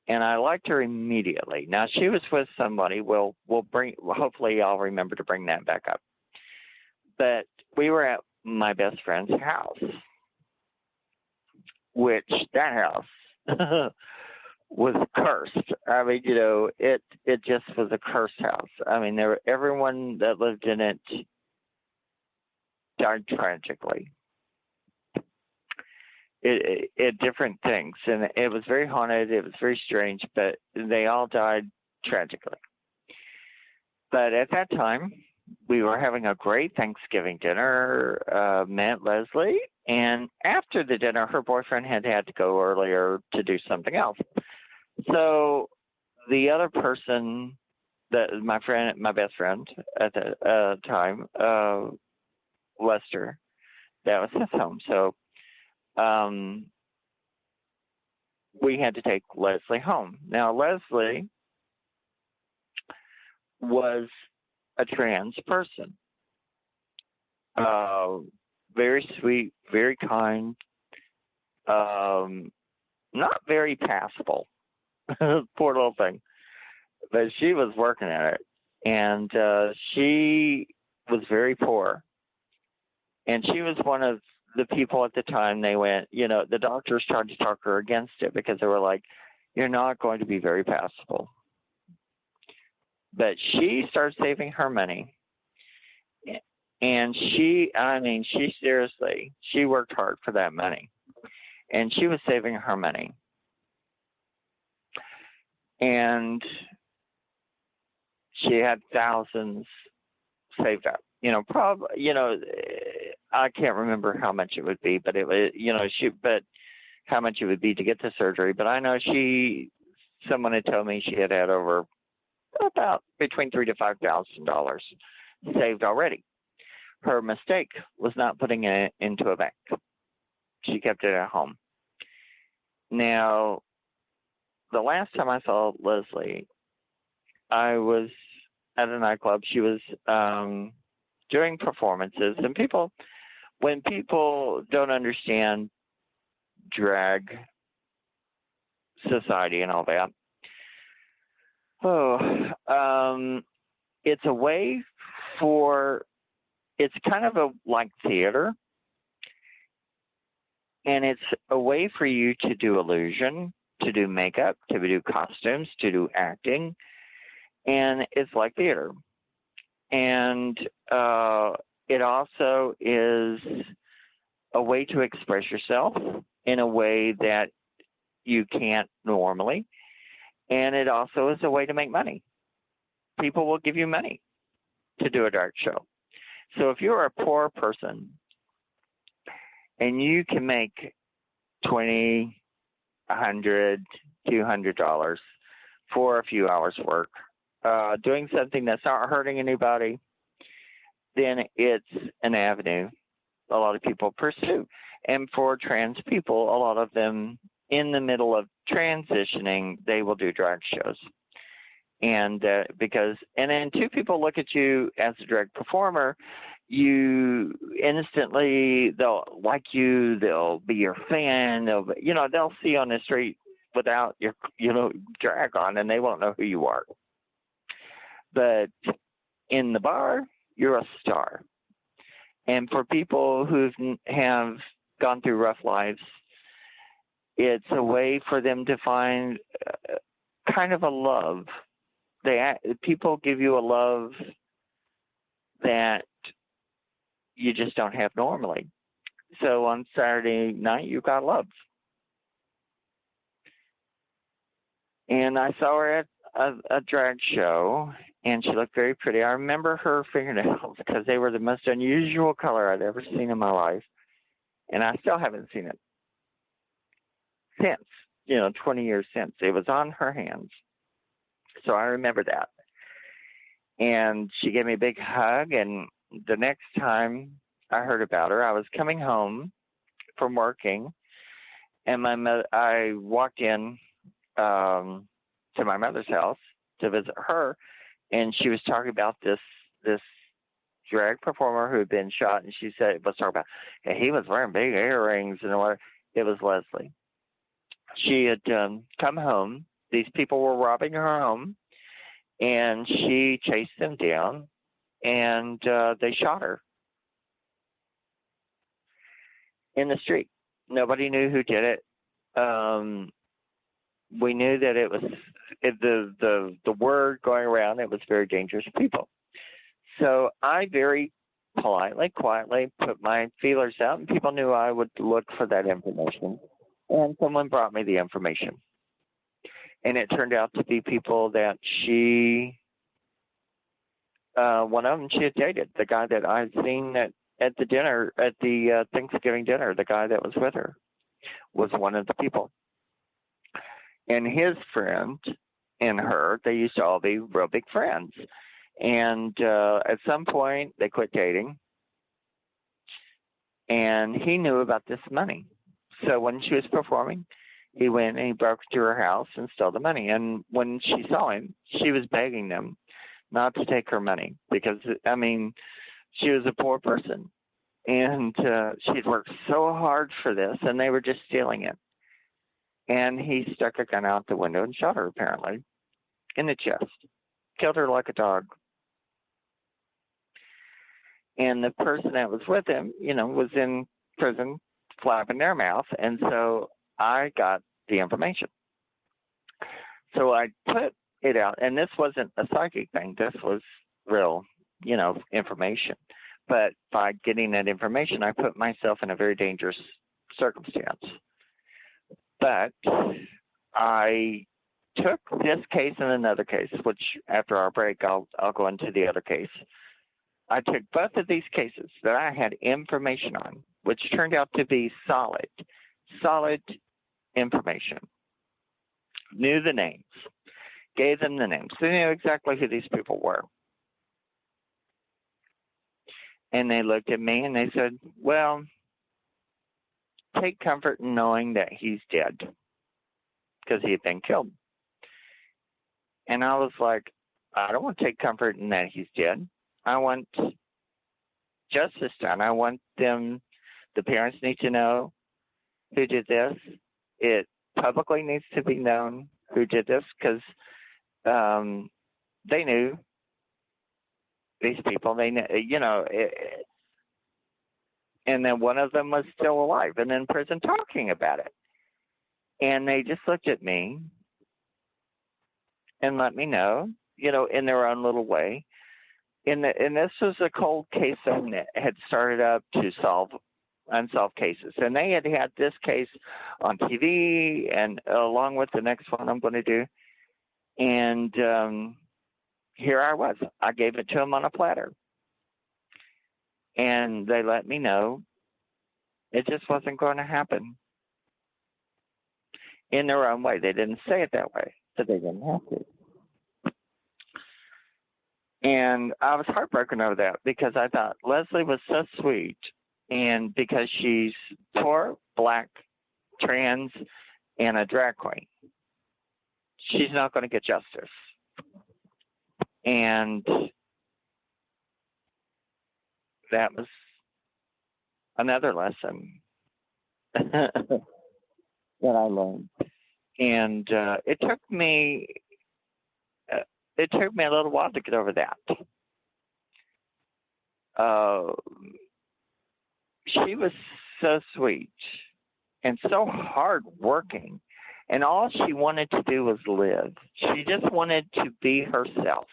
And I liked her immediately. Now, she was with somebody. Hopefully I'll remember to bring that back up. But we were at my best friend's house, which that house was cursed. I mean, it just was a cursed house. I mean, everyone that lived in it died tragically. It different things, and it was very haunted. It was very strange, but they all died tragically. But at that time, we were having a great Thanksgiving dinner, met Leslie, and after the dinner, her boyfriend had to go earlier to do something else. So the other person, my best friend at the time, Lester, that was his home. So we had to take Leslie home. Now, Leslie was a trans person. Very sweet, very kind, not very passable. Poor little thing. But she was working at it. And she was very poor. And she was one of the people at the time, they went, the doctors tried to talk her against it because they were like, you're not going to be very passable. But she started saving her money. And she seriously, she worked hard for that money. And she was saving her money. And she had thousands saved up. I can't remember how much it would be, but it was, but how much it would be to get the surgery. But I know someone had told me she had over about between $3,000 to $5,000 saved already. Her mistake was not putting it into a bank. She kept it at home. Now, the last time I saw Leslie, I was at a nightclub. She was doing performances, and when people don't understand drag society and all that, it's a way it's kind of like theater, and it's a way for you to do illusion to do makeup, to do costumes, to do acting, and it's like theater. And it also is a way to express yourself in a way that you can't normally, and it also is a way to make money. People will give you money to do a drag show. So if you're a poor person and you can make $20, $100, $200 for a few hours work, doing something that's not hurting anybody, then it's an avenue a lot of people pursue. And for trans people, a lot of them in the middle of transitioning, they will do drag shows. And and then two people look at you as a drag performer, you instantly, they'll like you, they'll be your fan, they'll see you on the street without your, drag on, and they won't know who you are. But in the bar, you're a star. And for people who have gone through rough lives, it's a way for them to find kind of a love. People give you a love that you just don't have normally. So on Saturday night, you got love. And I saw her at a drag show, and she looked very pretty. I remember her fingernails because they were the most unusual color I'd ever seen in my life. And I still haven't seen it since, 20 years since. It was on her hands. So I remember that. And she gave me a big hug. And the next time I heard about her, I was coming home from working, and I walked in to my mother's house to visit her, and she was talking about this drag performer who had been shot, and she said, let's talk about, he was wearing big earrings and what. It was Leslie. She had come home. These people were robbing her home, and she chased them down, and they shot her in the street. Nobody knew who did it. We knew that it was the word going around. It was very dangerous people. So I very politely, quietly put my feelers out, and people knew I would look for that information. And someone brought me the information. And it turned out to be people that one of them she had dated, the guy that I had seen at the Thanksgiving dinner, the guy that was with her was one of the people. And his friend and her, they used to all be real big friends. And at some point, they quit dating. And he knew about this money. So when she was performing, he went and he broke into her house and stole the money. And when she saw him, she was begging them not to take her money because, she was a poor person. And she'd worked so hard for this, and they were just stealing it. And he stuck a gun out the window and shot her, apparently, in the chest. Killed her like a dog. And the person that was with him, was in prison flapping their mouth. And so I got the information. So I put it out. And this wasn't a psychic thing. This was real, information. But by getting that information, I put myself in a very dangerous circumstance. But I took this case and another case, which after our break, I'll go into the other case. I took both of these cases that I had information on, which turned out to be solid information. Knew the names, gave them the names. They knew exactly who these people were. And they looked at me and they said, well, take comfort in knowing that he's dead because he had been killed. And I was like, I don't want to take comfort in that he's dead. I want justice done. I want the parents need to know who did this. It publicly needs to be known who did this because they knew these people. They know, and then one of them was still alive and in prison talking about it. And they just looked at me and let me know, in their own little way. And this was a cold case that had started up to solve unsolved cases. And they had this case on TV and along with the next one I'm going to do. And here I was. I gave it to them on a platter. And they let me know it just wasn't going to happen in their own way. They didn't say it that way, but they didn't have to. And I was heartbroken over that because I thought Leslie was so sweet. And because she's poor, black, trans, and a drag queen, she's not going to get justice. And that was another lesson that I learned. And it took me a little while to get over that. She was so sweet and so hardworking, and all she wanted to do was live. She just wanted to be herself.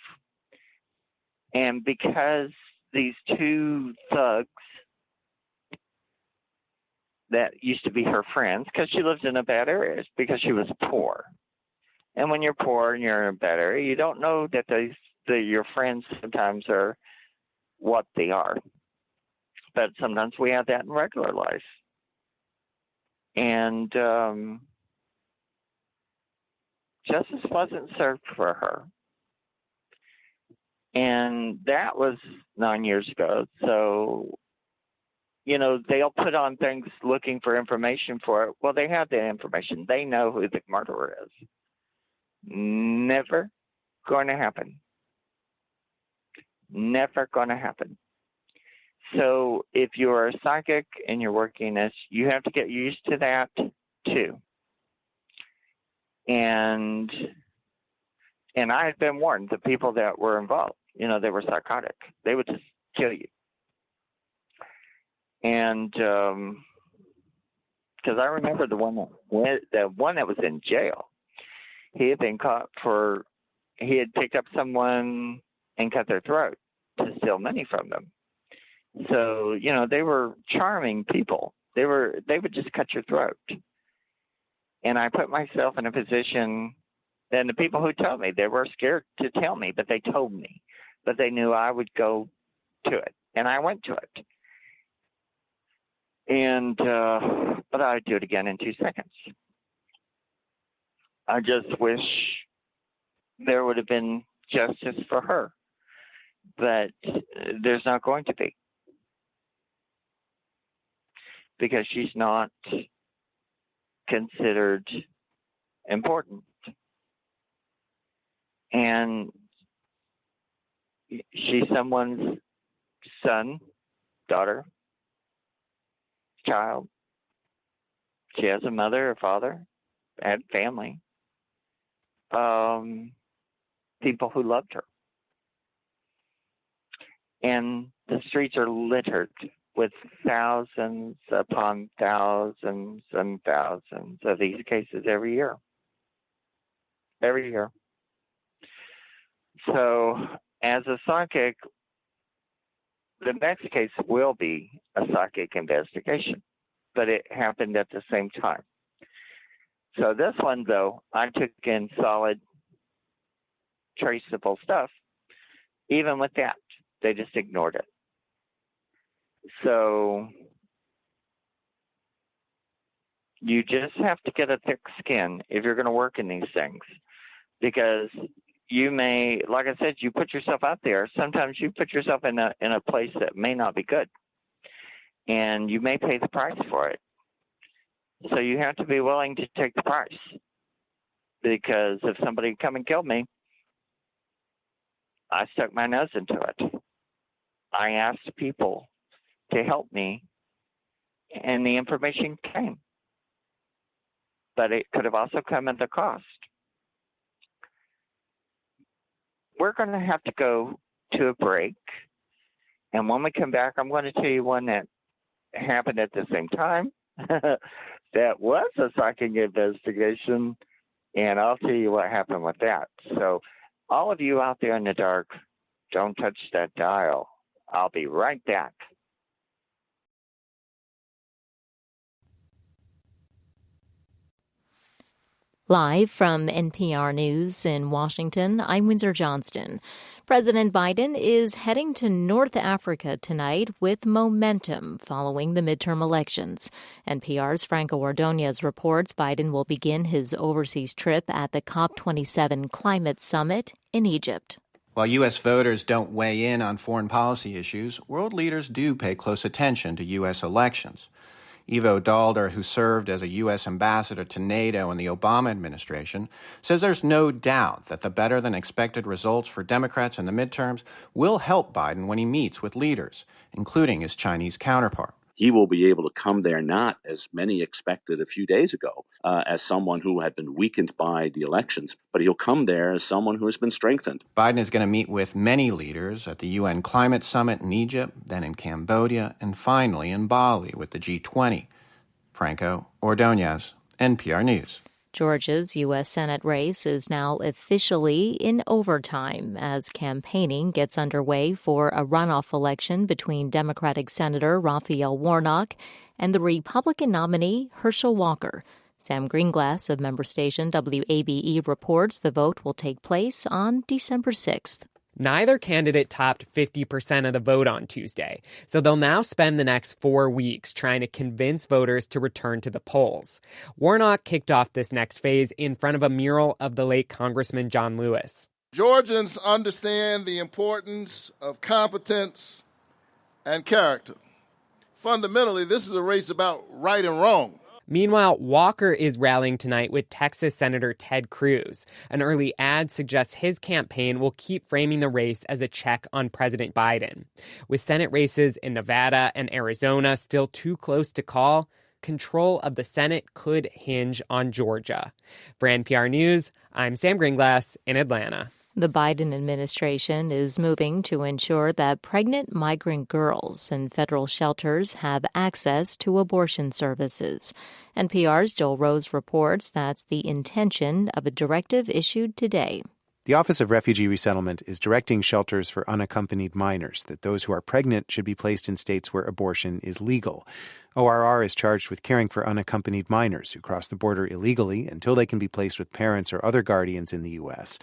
And because these two thugs that used to be her friends, because she lived in a bad area, because she was poor. And when you're poor and you're in a bad area, you don't know that your friends sometimes are what they are. But sometimes we have that in regular life. And justice wasn't served for her. And that was 9 years ago. So, they'll put on things looking for information for it. Well, they have the information. They know who the murderer is. Never going to happen. Never going to happen. So if you're a psychic and you're working this, you have to get used to that too. And I had been warned, the people that were involved, they were psychotic. They would just kill you. And because I remember the one that was in jail, he had been caught he had picked up someone and cut their throat to steal money from them. So, they were charming people. They would just cut your throat. And I put myself in a position, and the people who told me, they were scared to tell me, but they told me. But they knew I would go to it. And I went to it. And, but I'd do it again in 2 seconds. I just wish there would have been justice for her. But there's not going to be. Because she's not considered important. And she's someone's son, daughter, child. She has a mother, a father, and family. People who loved her. And the streets are littered with thousands upon thousands and thousands of these cases every year. Every year. So, as a psychic, the next case will be a psychic investigation, but it happened at the same time. So this one, though, I took in solid, traceable stuff. Even with that, they just ignored it. So you just have to get a thick skin if you're going to work in these things, because you may, like I said, you put yourself out there. Sometimes you put yourself in a place that may not be good, and you may pay the price for it. So you have to be willing to take the price, because if somebody come and killed me, I stuck my nose into it. I asked people to help me, and the information came. But it could have also come at the cost. We're going to have to go to a break. And when we come back, I'm going to tell you one that happened at the same time. that was a psychic investigation, and I'll tell you what happened with that. So all of you out there in the dark, don't touch that dial. I'll be right back.
Live from NPR News in Washington, I'm Windsor Johnston. President Biden is heading to North Africa tonight with momentum following the midterm elections. NPR's Franco Ordonez reports Biden will begin his overseas trip at the COP27 climate summit in Egypt.
While U.S. voters don't weigh in on foreign policy issues, world leaders do pay close attention to U.S. elections. Ivo Dalder, who served as a U.S. ambassador to NATO in the Obama administration, says there's no doubt that the better-than-expected results for Democrats in the midterms will help Biden when he meets with leaders, including his Chinese counterpart.
He will be able to come there not, as many expected a few days ago, as someone who had been weakened by the elections, but he'll come there as someone who has been strengthened.
Biden is going to meet with many leaders at the UN Climate Summit in Egypt, then in Cambodia, and finally in Bali with the G20. Franco Ordonez, NPR News.
Georgia's U.S. Senate race is now officially in overtime as campaigning gets underway for a runoff election between Democratic Senator Raphael Warnock and the Republican nominee Herschel Walker. Sam Greenglass of member station WABE reports the vote will take place on December 6th.
Neither candidate topped 50% of the vote on Tuesday, so they'll now spend the next 4 weeks trying to convince voters to return to the polls. Warnock kicked off this next phase in front of a mural of the late Congressman John Lewis.
Georgians understand the importance of competence and character. Fundamentally, this is a race about right and wrong.
Meanwhile, Walker is rallying tonight with Texas Senator Ted Cruz. An early ad suggests his campaign will keep framing the race as a check on President Biden. With Senate races in Nevada and Arizona still too close to call, control of the Senate could hinge on Georgia. For NPR News, I'm Sam Greenglass in Atlanta.
The Biden administration is moving to ensure that pregnant migrant girls in federal shelters have access to abortion services. NPR's Joel Rose reports that's the intention of a directive issued today.
The Office of Refugee Resettlement is directing shelters for unaccompanied minors that those who are pregnant should be placed in states where abortion is legal. ORR is charged with caring for unaccompanied minors who cross the border illegally until they can be placed with parents or other guardians in the U.S.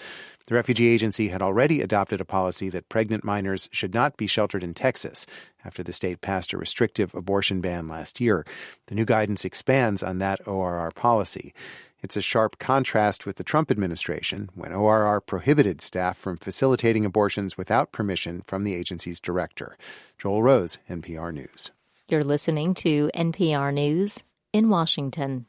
The refugee agency had already adopted a policy that pregnant minors should not be sheltered in Texas after the state passed a restrictive abortion ban last year. The new guidance expands on that ORR policy. It's a sharp contrast with the Trump administration, when ORR prohibited staff from facilitating abortions without permission from the agency's director. Joel Rose, NPR News.
You're listening to NPR News in Washington.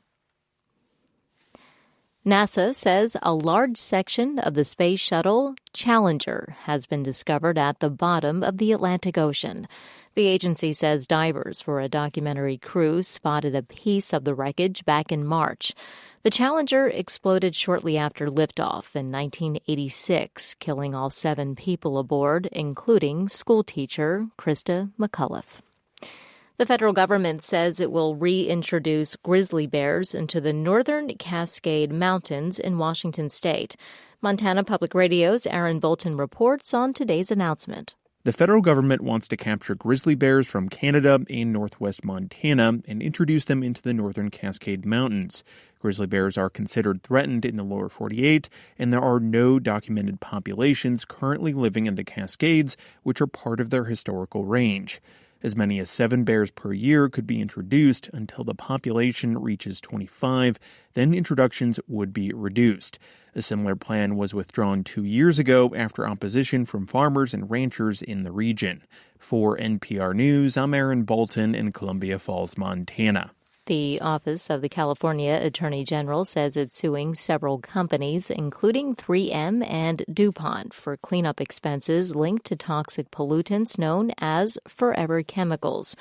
NASA says a large section of the space shuttle Challenger has been discovered at the bottom of the Atlantic Ocean. The agency says divers for a documentary crew spotted a piece of the wreckage back in March. The Challenger exploded shortly after liftoff in 1986, killing all 7 people aboard, including schoolteacher Krista McCullough. The federal government says it will reintroduce grizzly bears into the northern Cascade Mountains in Washington state. Montana Public Radio's Aaron Bolton reports on today's announcement.
The federal government wants to capture grizzly bears from Canada and northwest Montana and introduce them into the northern Cascade Mountains. Grizzly bears are considered threatened in the lower 48, and there are no documented populations currently living in the Cascades, which are part of their historical range. As many as 7 bears per year could be introduced until the population reaches 25, then introductions would be reduced. A similar plan was withdrawn 2 years ago after opposition from farmers and ranchers in the region. For NPR News, I'm Aaron Bolton in Columbia Falls, Montana.
The Office of the California Attorney General says it's suing several companies, including 3M and DuPont, for cleanup expenses linked to toxic pollutants known as forever chemicals.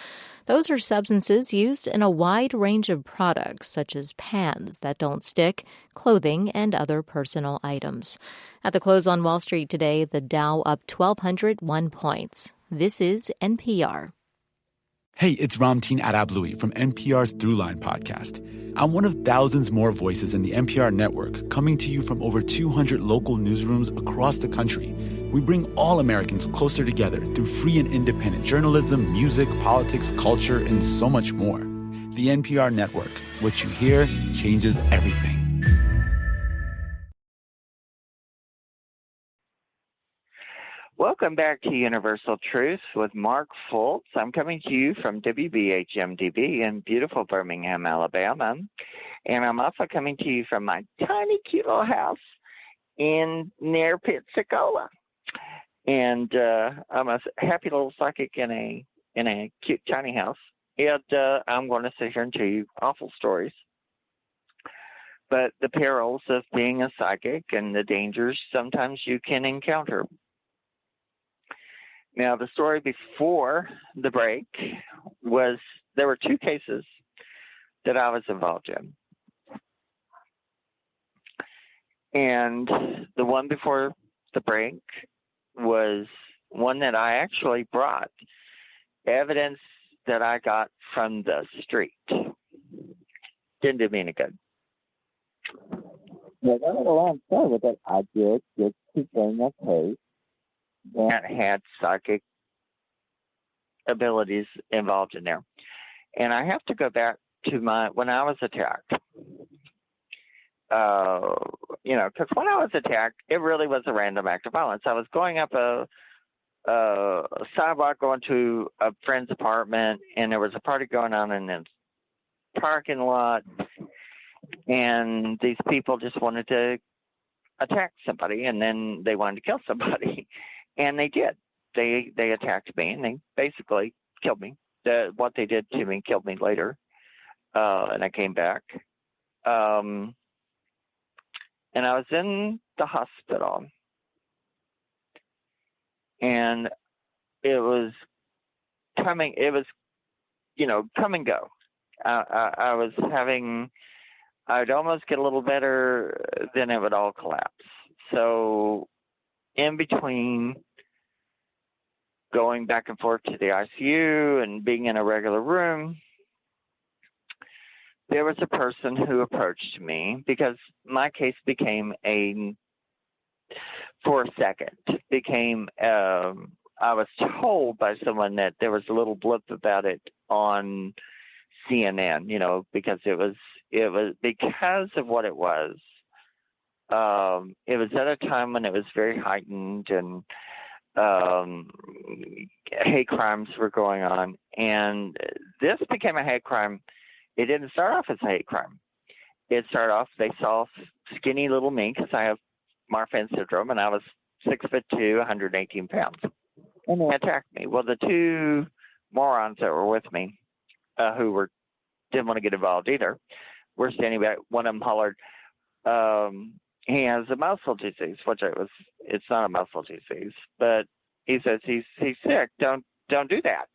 Those are substances used in a wide range of products, such as pans that don't stick, clothing, and other personal items. At the close on Wall Street today, the Dow up 1,201 points. This is NPR.
Hey, it's Ramteen Arablouei from NPR's Throughline podcast. I'm one of thousands more voices in the NPR network coming to you from over 200 local newsrooms across the country. We bring all Americans closer together through free and independent journalism, music, politics, culture, and so much more. The NPR network. What you hear changes everything.
Welcome back to Universal Truth with Mark Fultz. I'm coming to you from WBHM-DB in beautiful Birmingham, Alabama. And I'm also coming to you from my tiny, cute little house near Pensacola. And I'm a happy little psychic in a cute, tiny house. And I'm going to sit here and tell you awful stories. But the perils of being a psychic and the dangers sometimes you can encounter. Now, the story before the break was there were two cases that I was involved in. And the one before the break was one that I actually brought evidence that I got from the street. Didn't do me any good. Well, that was a long story with it. I did get to bring a case that had psychic abilities involved in there. And I have to go back to when I was attacked. Because when I was attacked, it really was a random act of violence. I was going up a sidewalk going to a friend's apartment, and there was a party going on in this parking lot, and these people just wanted to attack somebody, and then they wanted to kill somebody. And they did. They attacked me, and they basically killed me. What they did to me killed me later, and I came back. And I was in the hospital, and it was come and go. I was I'd almost get a little better, then it would all collapse. So in between going back and forth to the ICU and being in a regular room, there was a person who approached me because my case became I was told by someone that there was a little blip about it on CNN, because it was because of what it was. It was at a time when it was very heightened and hate crimes were going on. And this became a hate crime. It didn't start off as a hate crime. It started off, they saw skinny little me because I have Marfan syndrome, and I was 6'2", 118 pounds. And they attacked me. Well, the two morons that were with me, who didn't want to get involved either, were standing back. One of them hollered, he has a muscle disease, it's not a muscle disease, but he says he's sick. Don't do that.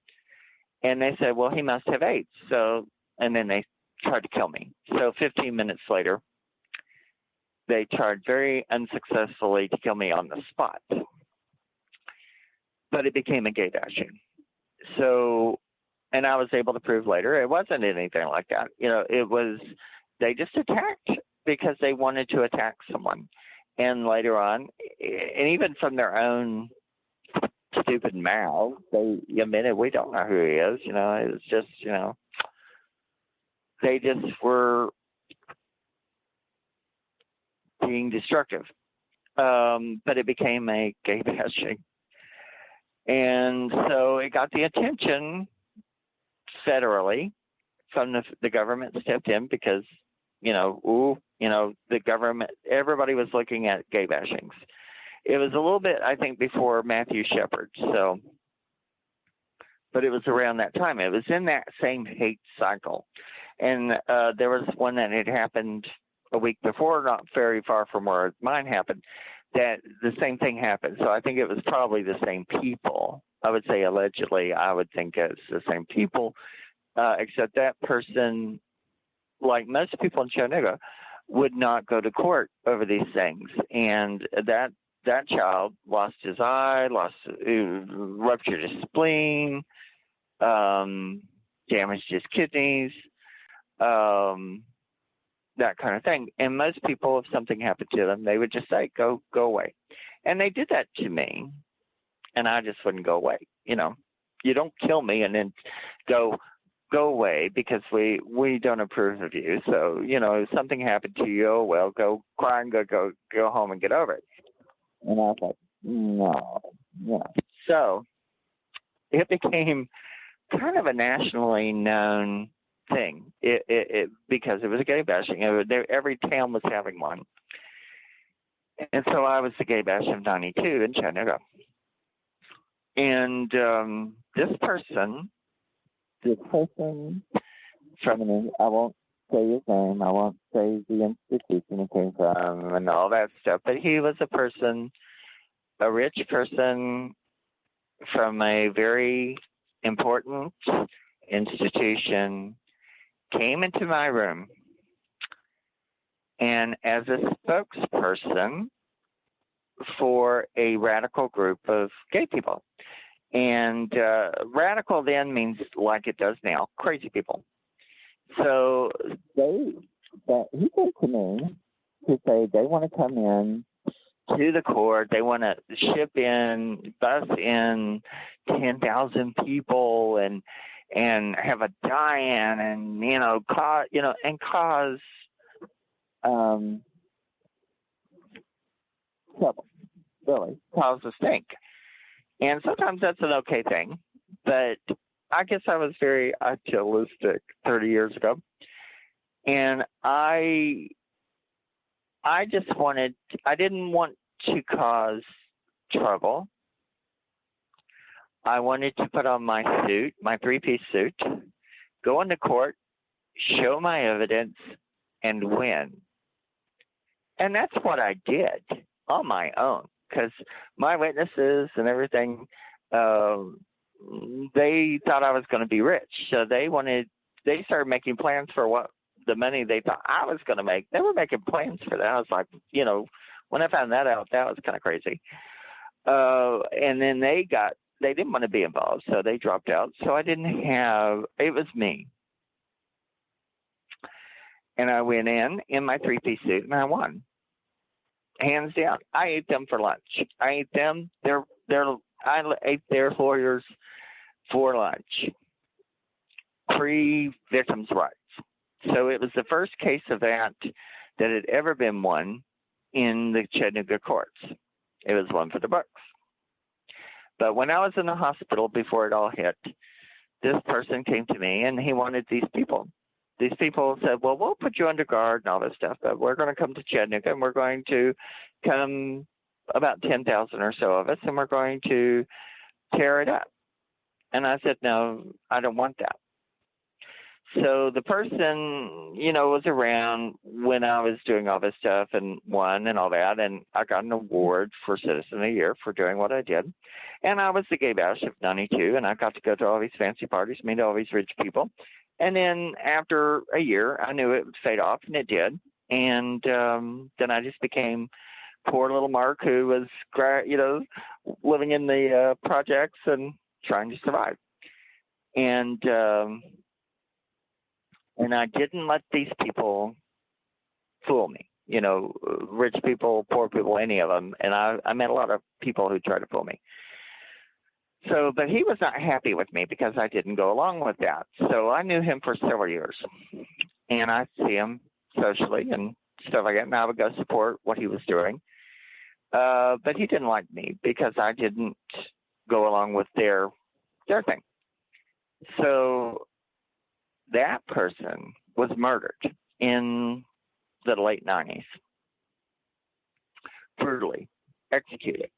And they said, well, he must have AIDS. So, and then they tried to kill me. So 15 minutes later, they tried very unsuccessfully to kill me on the spot. But it became a gay bashing. So, and I was able to prove later it wasn't anything like that. It was, they just attacked because they wanted to attack someone. And later on, and even from their own stupid mouths, they admitted, we don't know who he is. It's just, they just were being destructive. But it became a gay bashing. And so it got the attention federally from the government stepped in because, the government, everybody was looking at gay bashings. It was a little bit, I think, before Matthew Shepard. So, but it was around that time. It was in that same hate cycle. And there was one that had happened a week before, not very far from where mine happened, that the same thing happened. So I think it was probably the same people. I would say allegedly, I would think it's the same people, except that person, like most people in Chattanooga, would not go to court over these things. And that child lost his eye, ruptured his spleen, damaged his kidneys, that kind of thing. And most people, if something happened to them, they would just say, go away. And they did that to me, and I just wouldn't go away. You don't kill me and then go away because we don't approve of you. So, if something happened to you, well, go cry and go home and get over it. And I was like, no. So it became kind of a nationally known thing. It because it was a gay bashing. Every town was having one. And so I was the gay bash of 92 in Chattanooga. And this person from, I won't say his name, I won't say the institution he came from and all that stuff, but he was a rich person from a very important institution, came into my room, and as a spokesperson for a radical group of gay people. And radical then means, like it does now, crazy people. So he came to me to say they want to come in to the court. They want to bus in 10,000 people and have a die-in and cause trouble, really, cause a stink. And sometimes that's an okay thing, but I guess I was very idealistic 30 years ago, and I didn't want to cause trouble. I wanted to put on my suit, my three-piece suit, go into court, show my evidence, and win. And that's what I did on my own, because my witnesses and everything, they thought I was going to be rich. So they started making plans for what the money they thought I was going to make. They were making plans for that. I was like, when I found that out, that was kind of crazy. And then they didn't want to be involved, so they dropped out. So it was me. And I went in my three-piece suit, and I won. Hands down. I ate them for lunch. I ate them. I ate their lawyers for lunch. Pre-victims' rights. So it was the first case of that had ever been won in the Chattanooga courts. It was one for the books. But when I was in the hospital before it all hit, this person came to me and he wanted these people. These people said, well, we'll put you under guard and all this stuff, but we're going to come to Chattanooga and we're going to come about 10,000 or so of us and we're going to tear it up. And I said, no, I don't want that. So the person, was around when I was doing all this stuff and won and all that. And I got an award for Citizen of the Year for doing what I did. And I was the gay bash of 92. And I got to go to all these fancy parties, meet all these rich people. And then after a year, I knew it would fade off, and it did. And then I just became poor little Mark, who was, living in the projects and trying to survive. And I didn't let these people fool me, rich people, poor people, any of them. And I met a lot of people who tried to fool me. So, but he was not happy with me because I didn't go along with that. So I knew him for several years. And I'd see him socially and stuff like that. And I would go support what he was doing. But he didn't like me because I didn't go along with their thing. So that person was murdered in the late 90s. Brutally executed.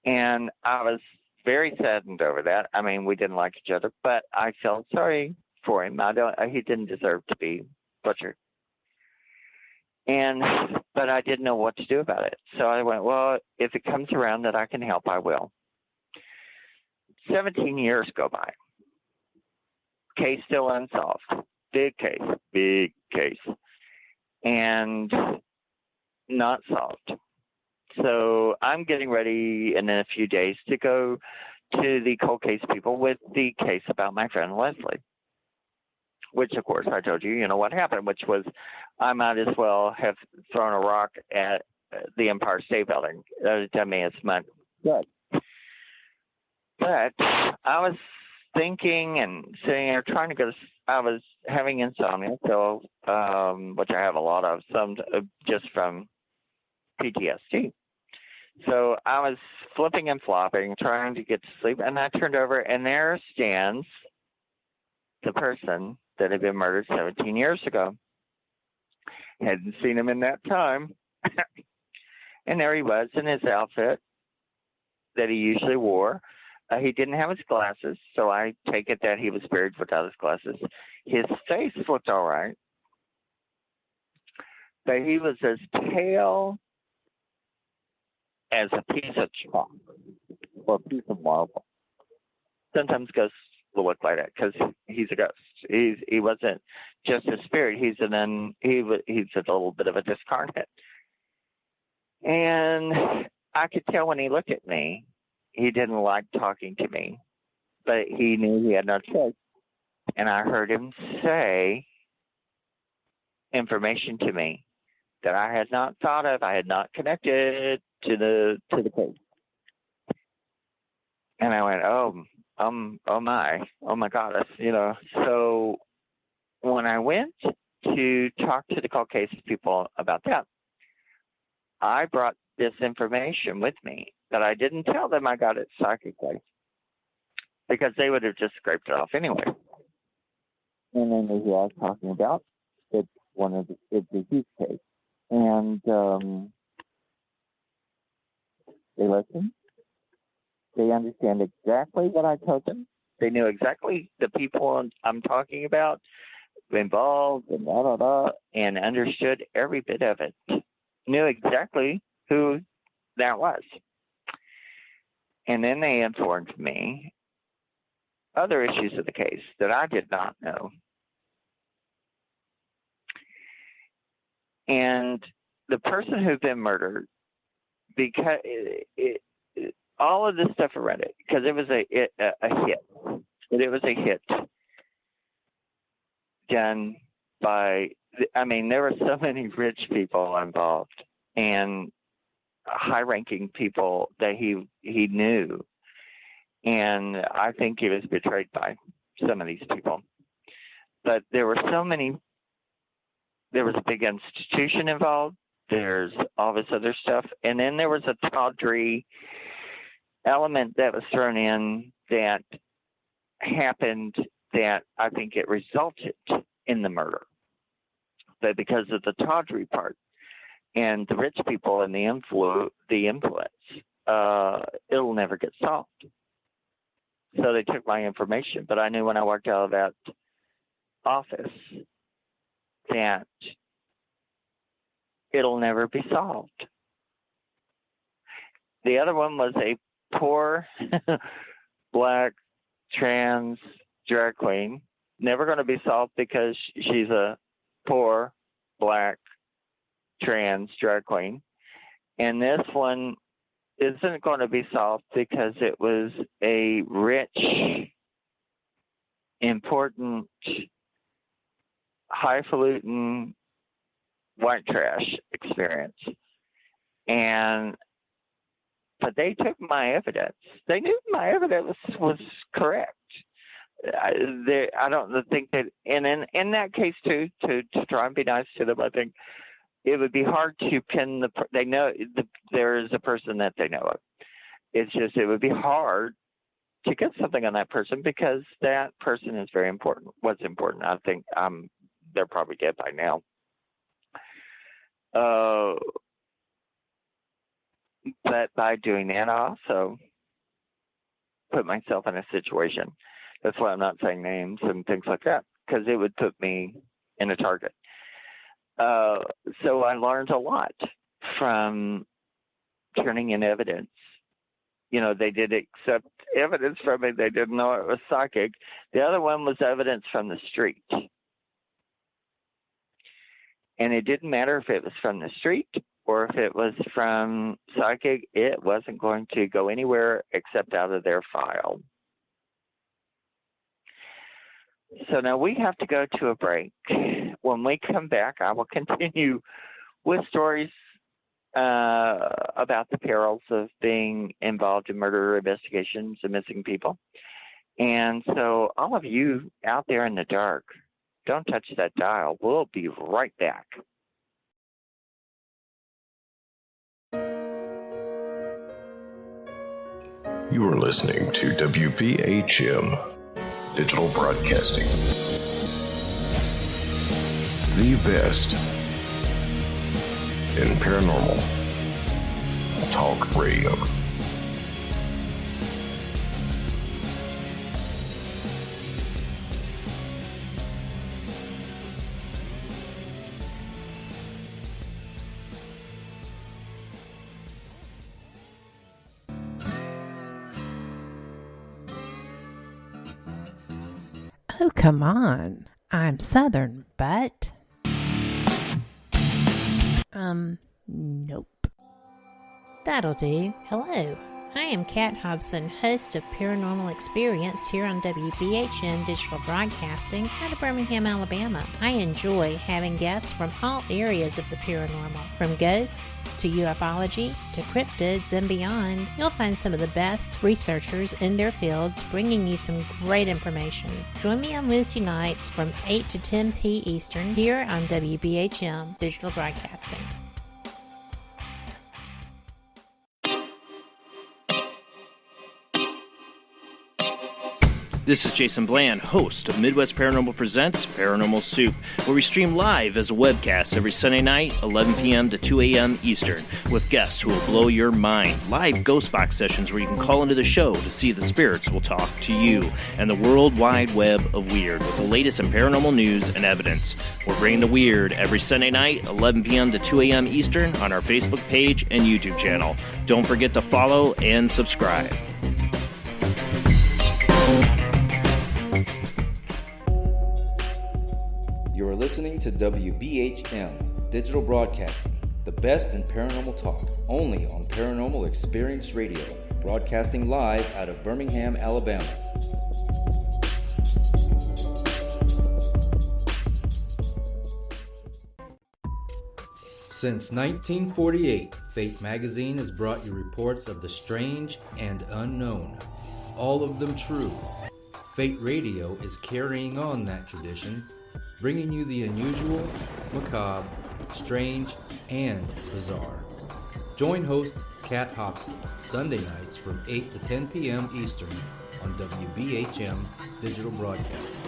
And I was very saddened over that. I mean, we didn't like each other, but I felt sorry for him. He didn't deserve to be butchered. But I didn't know what to do about it. So I went, well, if it comes around that I can help, I will. 17 years go by. Case still unsolved. Big case. And not solved. So I'm getting ready in a few days to go to the cold case people with the case about my friend Leslie, which, of course, I told you know what happened, which was I might as well have thrown a rock at the Empire State Building. That done me as much good. But I was thinking and sitting there trying to go to, I was having insomnia, so which I have a lot of, some just from PTSD. So I was flipping and flopping, trying to get to sleep, and I turned over, and there stands the person that had been murdered 17 years ago. Hadn't seen him in that time. And there he was in his outfit that he usually wore. He didn't have his glasses, so I take it that he was buried without his glasses. His face looked all right, but he was as pale as a piece of chalk or a piece of marble. Sometimes ghosts will look like that because he's a ghost. He wasn't just a spirit. He's a little bit of a discarnate. And I could tell when he looked at me, he didn't like talking to me, but he knew he had no choice. And I heard him say information to me that I had not thought of. I had not connected to the case. And I went, oh my goddess, So when I went to talk to the cold case people about that, I brought this information with me that I didn't tell them I got it psychically, because they would have just scraped it off anyway. And then who I was talking about, it's the Hughes case. And they listened. They understand exactly what I told them. They knew exactly the people I'm talking about, involved, and and understood every bit of it. Knew exactly who that was. And then they informed me other issues of the case that I did not know. And the person who'd been murdered, because all of this stuff I read it, because it was a hit. It was a hit done by, there were so many rich people involved and high-ranking people that he knew. And I think he was betrayed by some of these people. But there were so many. There was a big institution involved. There's all this other stuff. And then there was a tawdry element that was thrown in that happened that I think it resulted in the murder. But because of the tawdry part and the rich people and the influence, it'll never get solved. So they took my information. But I knew when I walked out of that office that it'll never be solved. The other one was a poor black trans drag queen. Never going to be solved because she's a poor black trans drag queen. And this one isn't going to be solved because it was a rich, important, highfalutin white trash experience. But they took my evidence. They knew my evidence was correct. I don't think that, and in that case too, to try and be nice to them, I think it would be hard to pin they know there is a person that they know of. It's just, it would be hard to get something on that person because that person is very important. What's important, I think, they're probably dead by now. But by doing that, I also put myself in a situation. That's why I'm not saying names and things like that, because it would put me in a target. So I learned a lot from turning in evidence. They did accept evidence from me. They didn't know it was psychic. The other one was evidence from the street. And it didn't matter if it was from the street or if it was from psychic, it wasn't going to go anywhere except out of their file. So now we have to go to a break. When we come back, I will continue with stories about the perils of being involved in murder investigations and missing people. And so all of you out there in the dark, don't touch that dial. We'll be right back.
You are listening to WBHM Digital Broadcasting. The best in paranormal talk radio.
Oh, come on. I'm Southern, but... nope.
That'll do. Hello. I am Kat Hobson, host of Paranormal Experience here on WBHM Digital Broadcasting out of Birmingham, Alabama. I enjoy having guests from all areas of the paranormal, from ghosts to ufology to cryptids and beyond. You'll find some of the best researchers in their fields bringing you some great information. Join me on Wednesday nights from 8 to 10 p. Eastern here on WBHM Digital Broadcasting.
This is Jason Bland, host of Midwest Paranormal Presents Paranormal Soup, where we stream live as a webcast every Sunday night, 11 p.m. to 2 a.m. Eastern, with guests who will blow your mind. Live ghost box sessions where you can call into the show to see if the spirits will talk to you, and the World Wide Web of Weird with the latest in paranormal news and evidence. We're bringing the weird every Sunday night, 11 p.m. to 2 a.m. Eastern on our Facebook page and YouTube channel. Don't forget to follow and subscribe.
You are listening to WBHM Digital Broadcasting, the best in paranormal talk, only on Paranormal Experience Radio, broadcasting live out of Birmingham, Alabama. Since 1948, Fate magazine has brought you reports of the strange and unknown, all of them true. Fate Radio is carrying on that tradition, bringing you the unusual, macabre, strange, and bizarre. Join host Kat Hobson Sunday nights from 8 to 10 p.m. Eastern on WBHM Digital Broadcasting.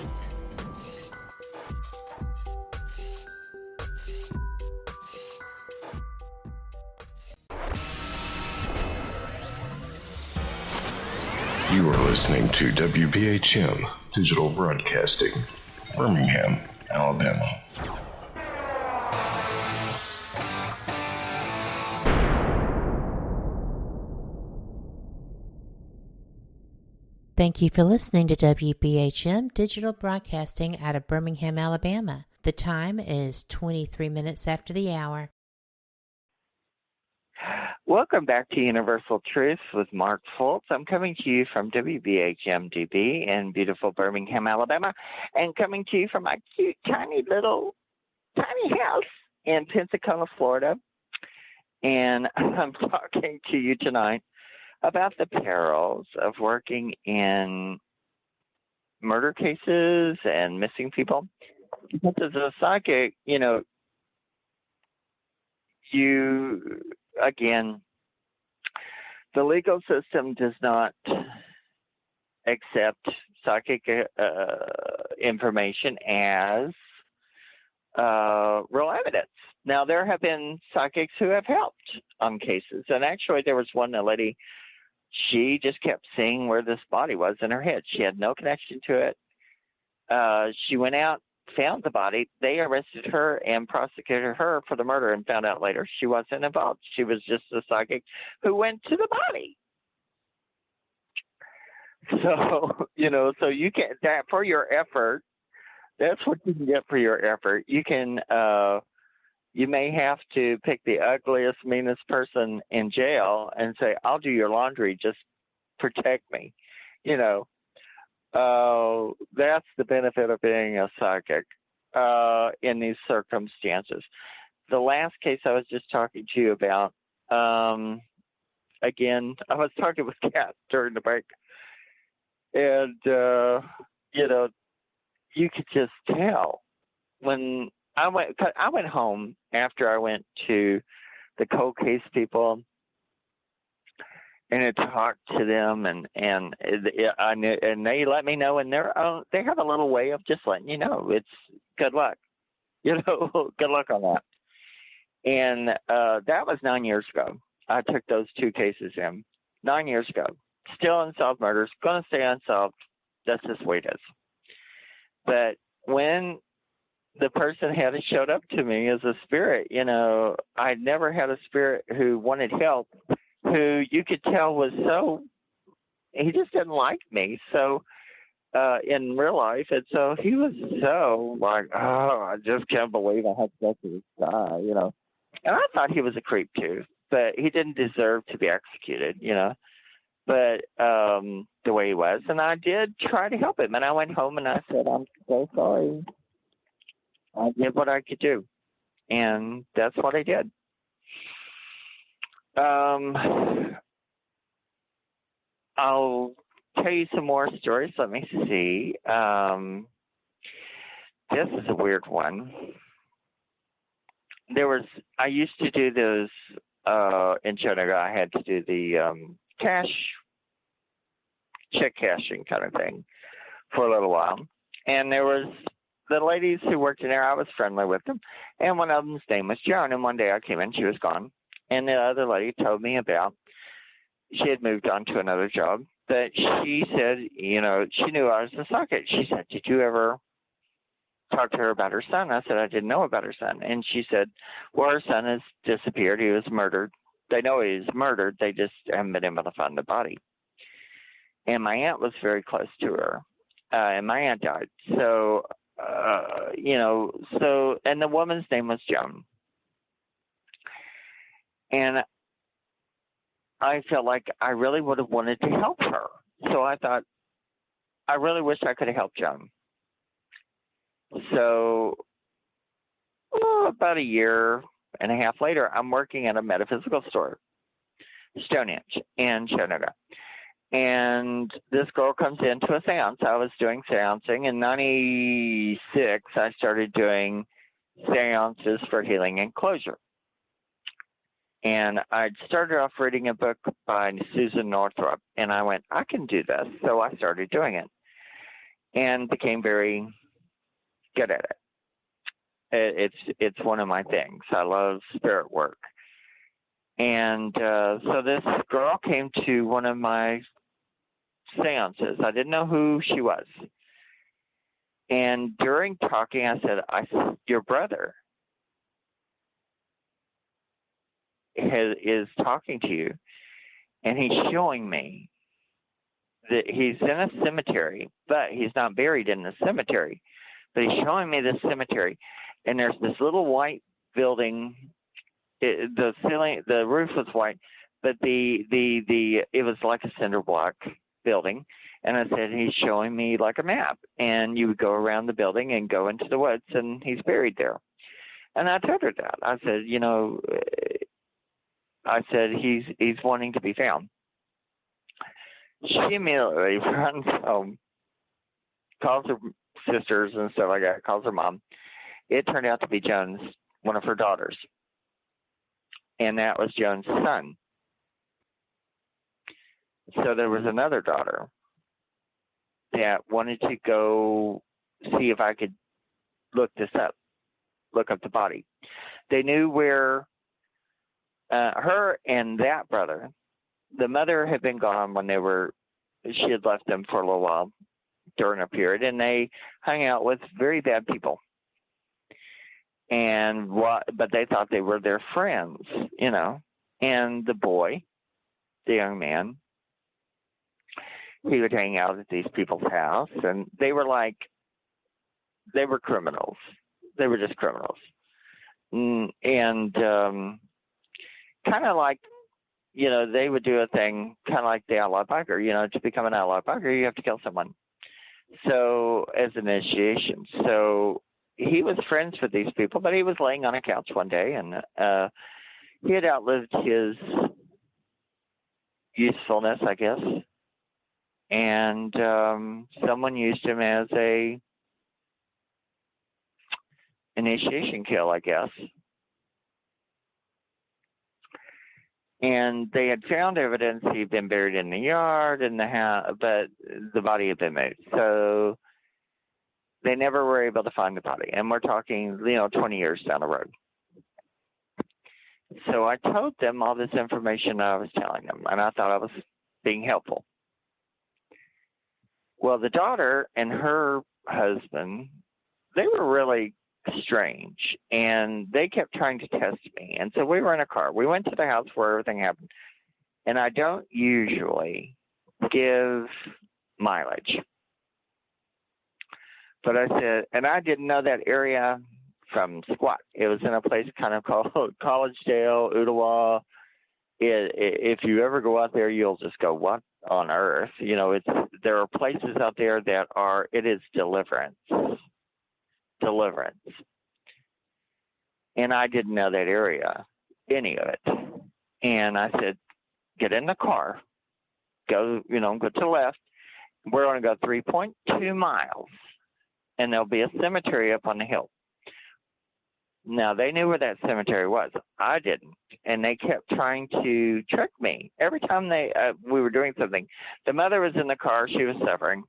You are listening to WBHM Digital Broadcasting, Birmingham, Alabama.
Thank you for listening to WBHM Digital Broadcasting out of Birmingham, Alabama. The time is 23 minutes after the hour.
Welcome back to Universal Truth with Mark Fultz. I'm coming to you from WBHM-DB in beautiful Birmingham, Alabama, and coming to you from my cute, tiny house in Pensacola, Florida. And I'm talking to you tonight about the perils of working in murder cases and missing people. Because as a psychic, again, the legal system does not accept psychic information as real evidence. Now, there have been psychics who have helped on cases. And actually, there was a lady, she just kept seeing where this body was in her head. She had no connection to it. She went out, found the body. They arrested her and prosecuted her for the murder and found out later she wasn't involved. She was just a psychic who went to the body. So, so you can, that for your effort, that's what you can get for your effort. You can you may have to pick the ugliest, meanest person in jail and say, I'll do your laundry, just protect me. That's the benefit of being a psychic in these circumstances. The last case I was just talking to you about, again, I was talking with Kat during the break, and, you could just tell when I went home after I went to the cold case people and I talked to them, and I knew, and they let me know, and they have a little way of just letting you know it's good luck, good luck on that. And that was 9 years ago. I took those two cases in 9 years ago. Still unsolved murders, going to stay unsolved. That's just the way it is. But when the person had showed up to me as a spirit, I'd never had a spirit who wanted help, who you could tell was he just didn't like me. So in real life, and so he was so like, oh, I just can't believe I had to go to this guy, And I thought he was a creep too, but he didn't deserve to be executed, But the way he was, and I did try to help him, and I went home and I said, I'm so sorry. I did what I could do, and that's what I did. I'll tell you some more stories. Let me see. This is a weird one. I used to do those in Chattanooga. I had to do the check cashing kind of thing for a little while. And there was the ladies who worked in there, I was friendly with them. And one of them's name was Joan. And one day I came in, she was gone. And the other lady told me about, she had moved on to another job. But she said, she knew I was a psychic. She said, did you ever talk to her about her son? I said, I didn't know about her son. And she said, well, her son has disappeared. He was murdered. They know he was murdered. They just haven't been able to find the body. And my aunt was very close to her. And my aunt died. So, and the woman's name was Joan. And I felt like I really would have wanted to help her. So I thought, I really wish I could have helped Joan. So about a year and a half later, I'm working at a metaphysical store, Stonehenge, in Chattanooga. And this girl comes into a seance. I was doing seancing. In 96, I started doing seances for healing and closure. And I'd started off reading a book by Susan Northrop, and I went, I can do this. So I started doing it and became very good at it. It's one of my things. I love spirit work. And so this girl came to one of my seances. I didn't know who she was. And during talking, I said, your brother is talking to you, and he's showing me that he's in a cemetery, but he's not buried in the cemetery. But he's showing me this cemetery, and there's this little white building. The ceiling, the roof was white, but it was like a cinder block building. And I said, he's showing me like a map, and you would go around the building and go into the woods, and he's buried there. And I told her that. I said, he's wanting to be found. She immediately runs home, calls her sisters and stuff like that, calls her mom. It turned out to be Joan's, one of her daughters. And that was Joan's son. So there was another daughter that wanted to go see if I could look up the body. They knew where her and that brother, the mother had been gone when she had left them for a little while during a period, and they hung out with very bad people. But they thought they were their friends, And the boy, the young man, he would hang out at these people's house, and they were criminals. They were just criminals. and kind of like, they would do a thing kind of like the outlaw biker. To become an outlaw biker, you have to kill someone. So as initiation. So he was friends with these people, but he was laying on a couch one day, and he had outlived his usefulness, I guess. And someone used him as a initiation kill, I guess. And they had found evidence he'd been buried in the yard in the house, but the body had been moved. So they never were able to find the body. And we're talking, 20 years down the road. So I told them all this information I was telling them, and I thought I was being helpful. Well, the daughter and her husband, they were really strange, and they kept trying to test me. And so we were in a car. We went to the house where everything happened, and I don't usually give mileage. But I said, and I didn't know that area from squat. It was in a place kind of called Collegedale, Ottawa. If you ever go out there, you'll just go, what on earth? There are places out there that it is deliverance. And I didn't know that area, any of it. And I said, get in the car, go to the left. We're going to go 3.2 miles, and there'll be a cemetery up on the hill. Now, they knew where that cemetery was. I didn't. And they kept trying to trick me. Every time we were doing something, the mother was in the car. She was suffering.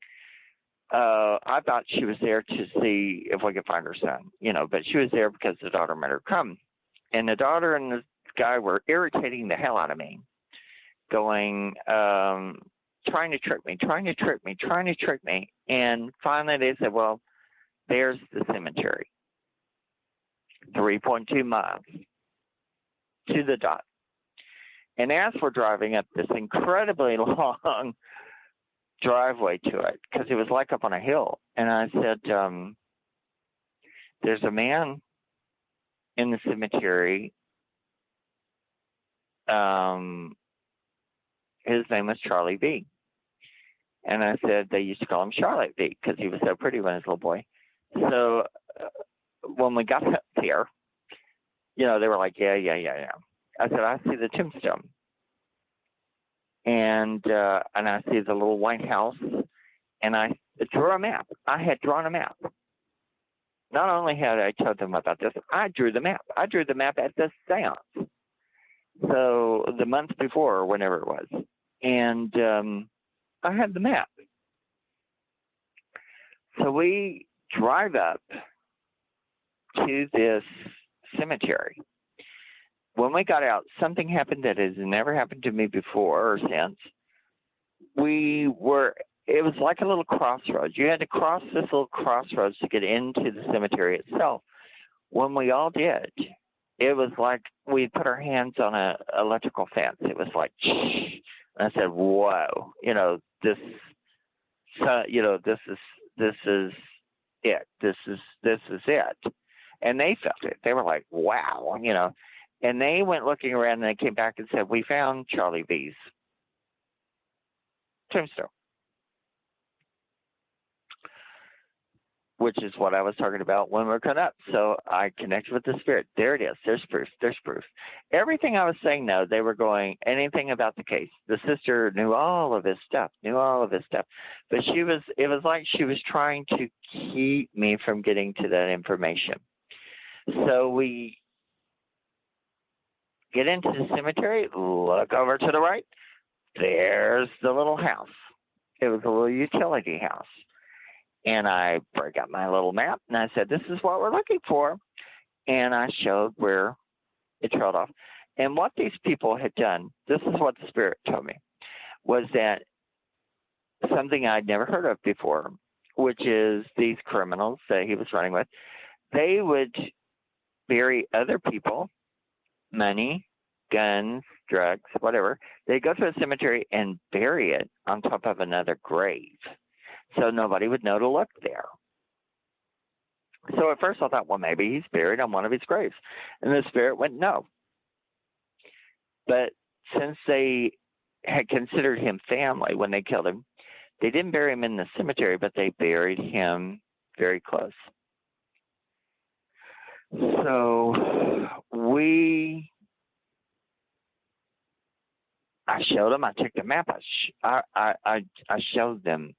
I thought she was there to see if we could find her son, but she was there because the daughter made her come. And the daughter and the guy were irritating the hell out of me, going, trying to trick me. And finally they said, well, there's the cemetery. 3.2 miles to the dot. And as we're driving up this incredibly long driveway to it, because it was like up on a hill, and I said, there's a man in the cemetery. His name was Charlie V. And I said they used to call him Charlotte V because he was so pretty when he was a little boy. So when we got up there, they were like, yeah. I said, I see the tombstone. And I see the little white house, and I drew a map. I had drawn a map. Not only had I told them about this, I drew the map. I drew the map at the seance. So the month before, or whenever it was. And I had the map. So we drive up to this cemetery. When we got out, something happened that has never happened to me before or since. It was like a little crossroads. You had to cross this little crossroads to get into the cemetery itself. When we all did, it was like we put our hands on an electrical fence. It was like, shh. And I said, whoa, this is it. This is it. And they felt it. They were like, wow, And they went looking around, and they came back and said, we found Charlie V's tombstone, which is what I was talking about when we were cut up. So I connected with the spirit. There it is. There's proof. Everything I was saying, though, they were going, anything about the case. The sister knew all of this stuff. But it was like she was trying to keep me from getting to that information. So we get into the cemetery, look over to the right. There's the little house. It was a little utility house. And I break out my little map, and I said, this is what we're looking for. And I showed where it trailed off. And what these people had done, this is what the spirit told me, was that something I'd never heard of before, which is these criminals that he was running with, they would bury other people, money, guns, drugs, whatever. They go to a cemetery and bury it on top of another grave, so nobody would know to look there. So at first I thought, well, maybe he's buried on one of his graves. And the spirit went, no. But since they had considered him family when they killed him, they didn't bury him in the cemetery, but they buried him very close. So I showed them. I took the map. I showed them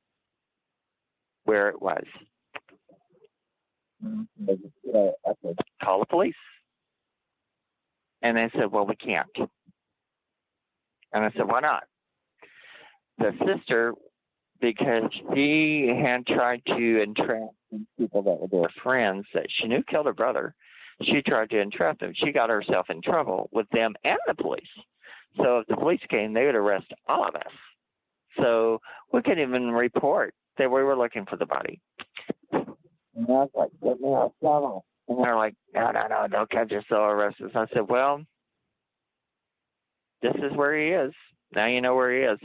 where it was. I said, call the police. And they said, well, we can't. And I said, why not? The sister, because she had tried to entrap people that were their friends that she knew killed her brother, she tried to entrap them. She got herself in trouble with them and the police. So if the police came, they would arrest all of us. So we couldn't even report that we were looking for the body. And I was like, get me out, devil. And they're like, no, don't catch us, they'll arrest us. I said, well, this is where he is. Now you know where he is.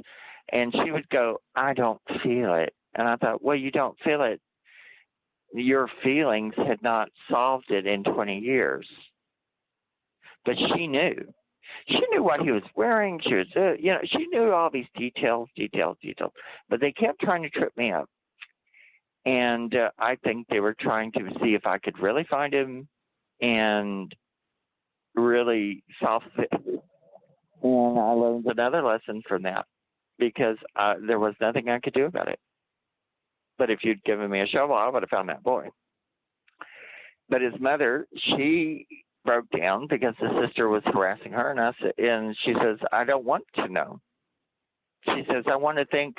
And she would go, I don't feel it. And I thought, well, you don't feel it. Your feelings had not solved it in 20 years. But she knew. She knew what he was wearing. She was, she knew all these details. But they kept trying to trip me up. And I think they were trying to see if I could really find him and really solve it. And I learned another lesson from that because there was nothing I could do about it. But if you'd given me a shovel, I would have found that boy. But his mother, she broke down because the sister was harassing her, and she says, I don't want to know. She says, I want to think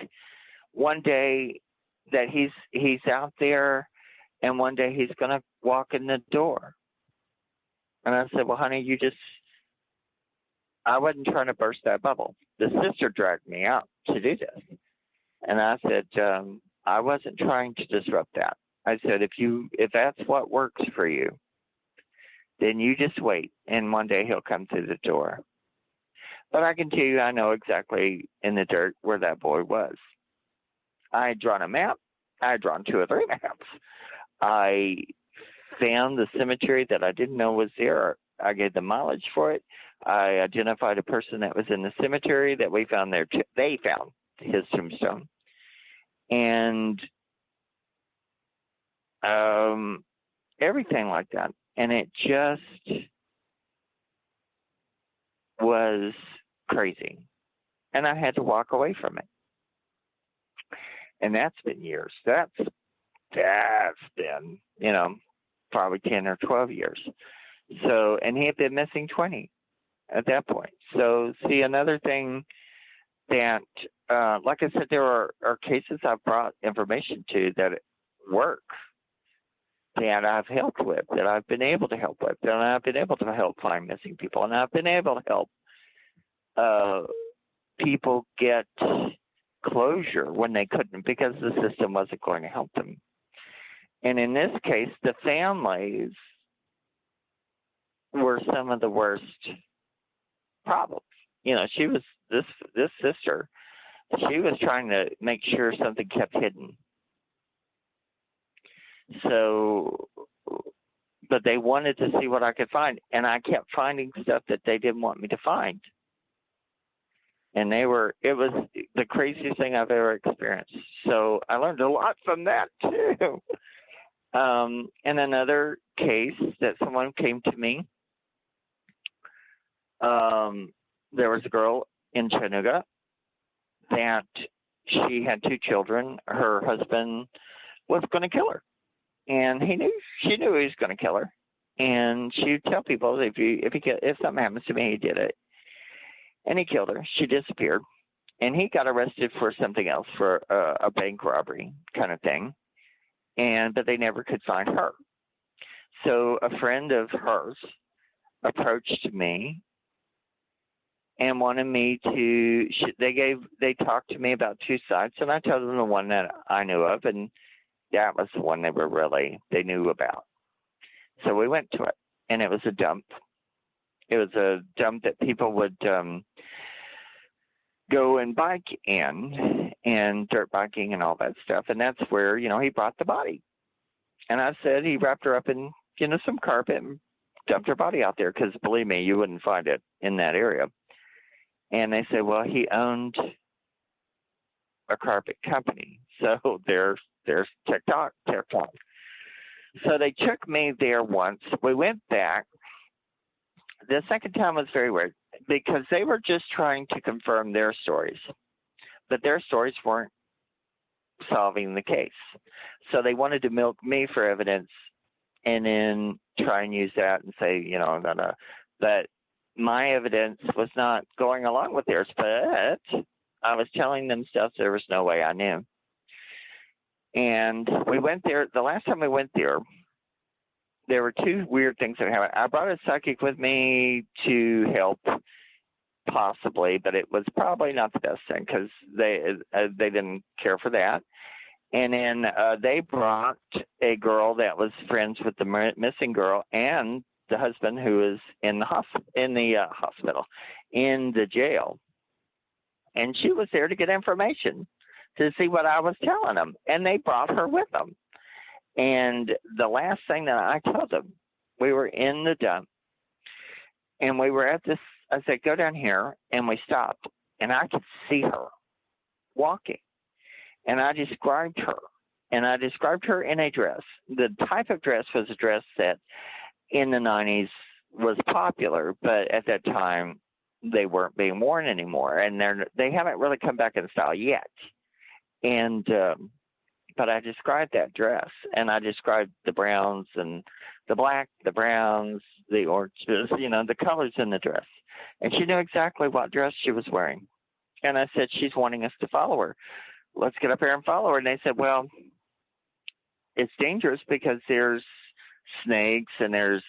one day that he's out there, and one day he's going to walk in the door. And I said, well, honey, I wasn't trying to burst that bubble. The sister dragged me out to do this. And I said, I wasn't trying to disrupt that. I said, if that's what works for you, then you just wait, and one day he'll come through the door. But I can tell you, I know exactly in the dirt where that boy was. I had drawn a map. I had drawn 2 or 3 maps. I found the cemetery that I didn't know was there. I gave the mileage for it. I identified a person that was in the cemetery that we found there. They found his tombstone. And everything like that. And it just was crazy. And I had to walk away from it. And that's been years. That's been, probably 10 or 12 years. So, and he had been missing 20 at that point. So, see, another thing that, like I said, there are cases I've brought information to that work, that I've helped with, that I've been able to help with, that I've been able to help find missing people, and I've been able to help people get closure when they couldn't because the system wasn't going to help them. And in this case, the families were some of the worst problems. She was this sister. She was trying to make sure something kept hidden. So, but they wanted to see what I could find, and I kept finding stuff that they didn't want me to find. And it was the craziest thing I've ever experienced. So I learned a lot from that too. And another case that someone came to me, there was a girl in Chattanooga that she had 2 children. Her husband was going to kill her. And she knew he was going to kill her. And she would tell people, if something happens to me, he did it. And he killed her. She disappeared. And he got arrested for something else, for a bank robbery kind of thing. But they never could find her. So a friend of hers approached me and wanted me to, they talked to me about 2 sites, and I told them the one that I knew of, and that was the one they knew about. So we went to it, and it was a dump. It was a dump that people would go and bike in, and dirt biking and all that stuff. And that's where, he brought the body. And I said he wrapped her up in, some carpet and dumped her body out there because, believe me, you wouldn't find it in that area. And they said, well, he owned a carpet company. So there's TikTok. So they took me there once. We went back. The second time was very weird because they were just trying to confirm their stories. But their stories weren't solving the case. So they wanted to milk me for evidence and then try and use that and say, but my evidence was not going along with theirs, but I was telling them stuff there was no way I knew. And we went there. The last time we went there, there were two weird things that happened. I brought a psychic with me to help, possibly, but it was probably not the best thing because they didn't care for that. And then they brought a girl that was friends with the missing girl and the husband who is in the jail. And she was there to get information to see what I was telling them. And they brought her with them. And the last thing that I told them, we were in the dump. And we were at this, I said, go down here. And we stopped. And I could see her walking. And I described her. And I described her in a dress. The type of dress was a dress that in the 90s was popular, but at that time they weren't being worn anymore. And they haven't really come back in style yet. And but I described that dress. And I described the browns and the black, the browns, the oranges, the colors in the dress. And she knew exactly what dress she was wearing. And I said, she's wanting us to follow her. Let's get up here and follow her. And they said, well, it's dangerous because there's snakes and there's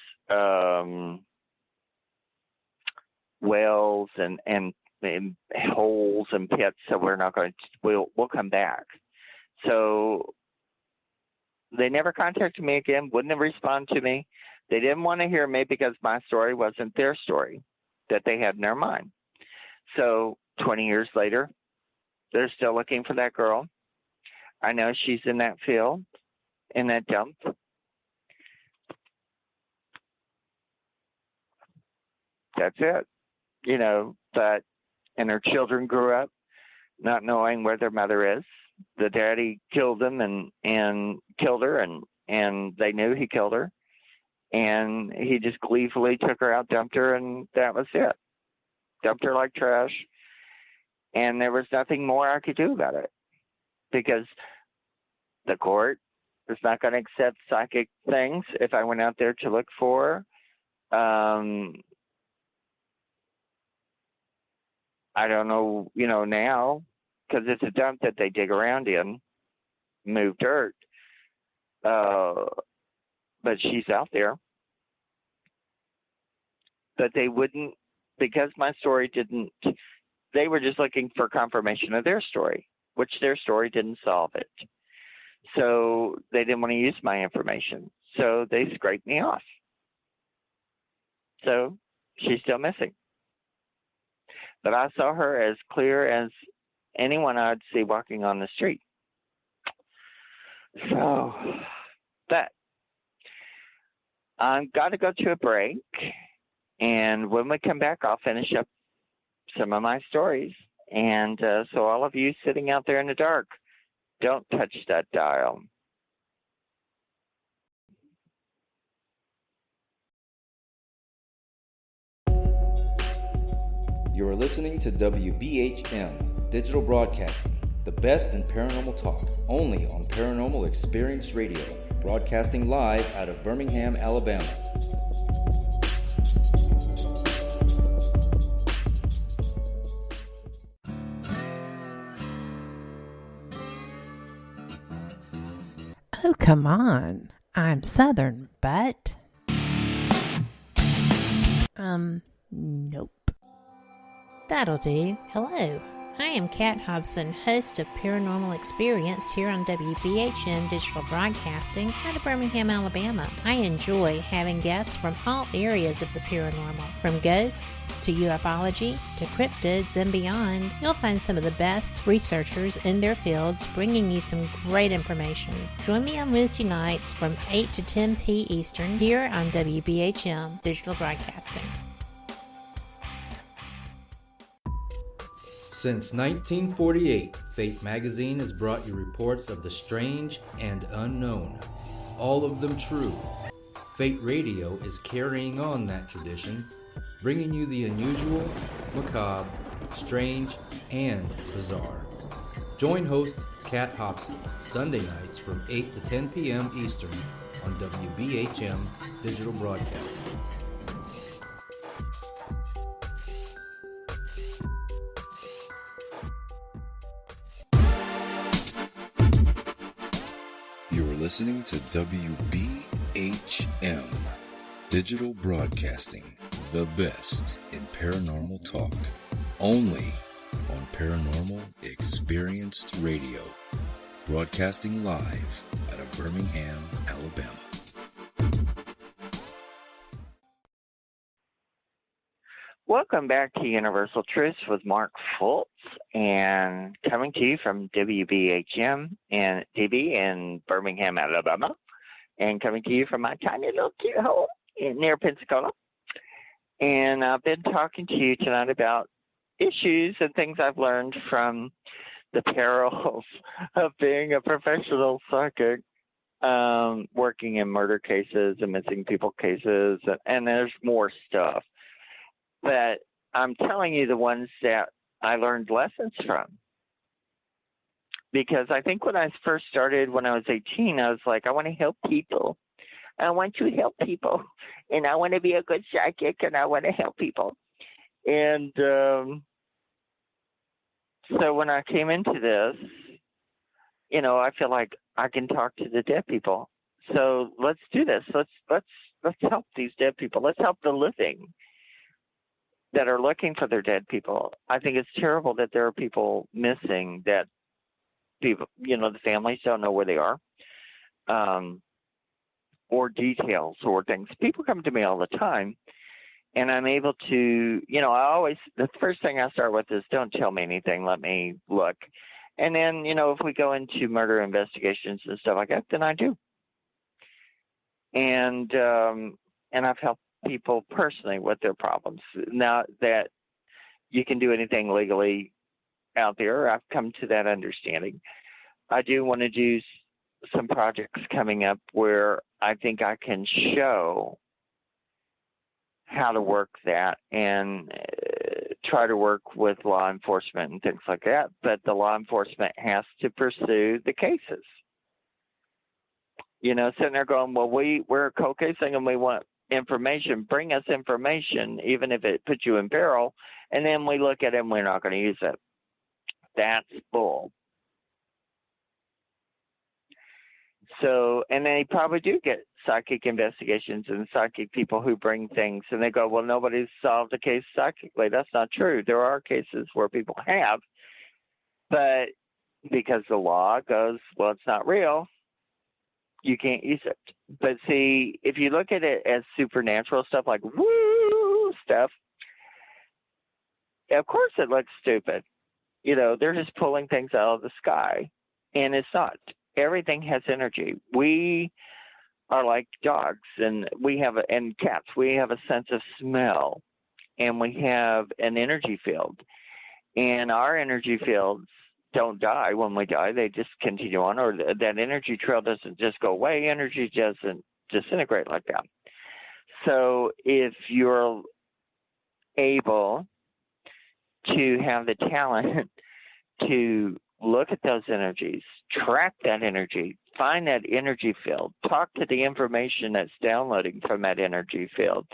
wells and holes and pits. So we're not going to, we'll come back. So they never contacted me again, wouldn't respond to me. They didn't want to hear me because my story wasn't their story that they had in their mind. So 20 years later, they're still looking for that girl. I know she's in that field, in that dump. That's it. And her children grew up not knowing where their mother is. The daddy killed them and killed her, and they knew he killed her. And he just gleefully took her out, dumped her, and that was it. Dumped her like trash. And there was nothing more I could do about it because the court is not going to accept psychic things if I went out there to look for. I don't know, now, because it's a dump that they dig around in, move dirt. But she's out there. But they wouldn't, because my story didn't, they were just looking for confirmation of their story, which their story didn't solve it. So they didn't want to use my information. So they scraped me off. So she's still missing. But I saw her as clear as anyone I'd see walking on the street. So, but I've got to go to a break. And when we come back, I'll finish up some of my stories. And so all of you sitting out there in the dark, don't touch that dial.
You are listening to WBHM Digital Broadcasting, the best in paranormal talk, only on Paranormal Experience Radio, broadcasting live out of Birmingham, Alabama.
Oh, come on. I'm Southern, but... Nope.
That'll do. Hello, I am Kat Hobson, host of Paranormal Experience here on WBHM Digital Broadcasting out of Birmingham, Alabama. I enjoy having guests from all areas of the paranormal, from ghosts to ufology to cryptids and beyond. You'll find some of the best researchers in their fields bringing you some great information. Join me on Wednesday nights from 8 to 10 p. Eastern here on WBHM Digital Broadcasting.
Since 1948, Fate magazine has brought you reports of the strange and unknown, all of them true. Fate Radio is carrying on that tradition, bringing you the unusual, macabre, strange, and bizarre. Join host Kat Hobson Sunday nights from 8 to 10 p.m. Eastern on WBHM Digital Broadcasting.
Listening to WBHM Digital Broadcasting, the best in paranormal talk, only on Paranormal Experienced Radio, broadcasting live out of Birmingham, Alabama.
Welcome back to Universal Truths with Mark Fultz, and coming to you from WBHM-DB in Birmingham, Alabama, and coming to you from my tiny little cute home near Pensacola. And I've been talking to you tonight about issues and things I've learned from the perils of being a professional psychic, working in murder cases and missing people cases, and there's more stuff. But I'm telling you the ones that I learned lessons from. Because I think when I first started, when I was 18, I was like, I want to help people. I want to help people. And I want to be a good psychic, and I want to help people. And so when I came into this, you know, I feel like I can talk to the dead people. So let's do this. Let's help these dead people. Let's help the living that are looking for their dead people. I think it's terrible that there are people missing, that people, you know, the families don't know where they are, or details or things. People come to me all the time, and I'm able to, you know, the first thing I start with is don't tell me anything, let me look. And then, you know, if we go into murder investigations and stuff like that, then I do. And I've helped people personally with their problems. Now that you can do anything legally out there, I've come to that understanding. I do want to do some projects coming up where I think I can show how to work that and try to work with law enforcement and things like that. But the law enforcement has to pursue the cases. You know, sitting there going, well, we're a cold case thing and we want information. Bring us information, even if it puts you in peril, and then we look at it and we're not going to use it. That's bull. So, and they probably do get psychic investigations and psychic people who bring things, and they go, well, nobody's solved a case psychically. That's not true. There are cases where people have, but because the law goes, well, it's not real, you can't use it. But see, if you look at it as supernatural stuff, like woo stuff, of course it looks stupid. You know, they're just pulling things out of the sky, and it's not. Everything has energy. We are like dogs, and and cats. We have a sense of smell, and we have an energy field. And our energy fields don't die when we die. They just continue on, or that energy trail doesn't just go away. Energy doesn't disintegrate like that. So if you're able to have the talent to look at those energies, track that energy, find that energy field, talk to the information that's downloading from that energy field,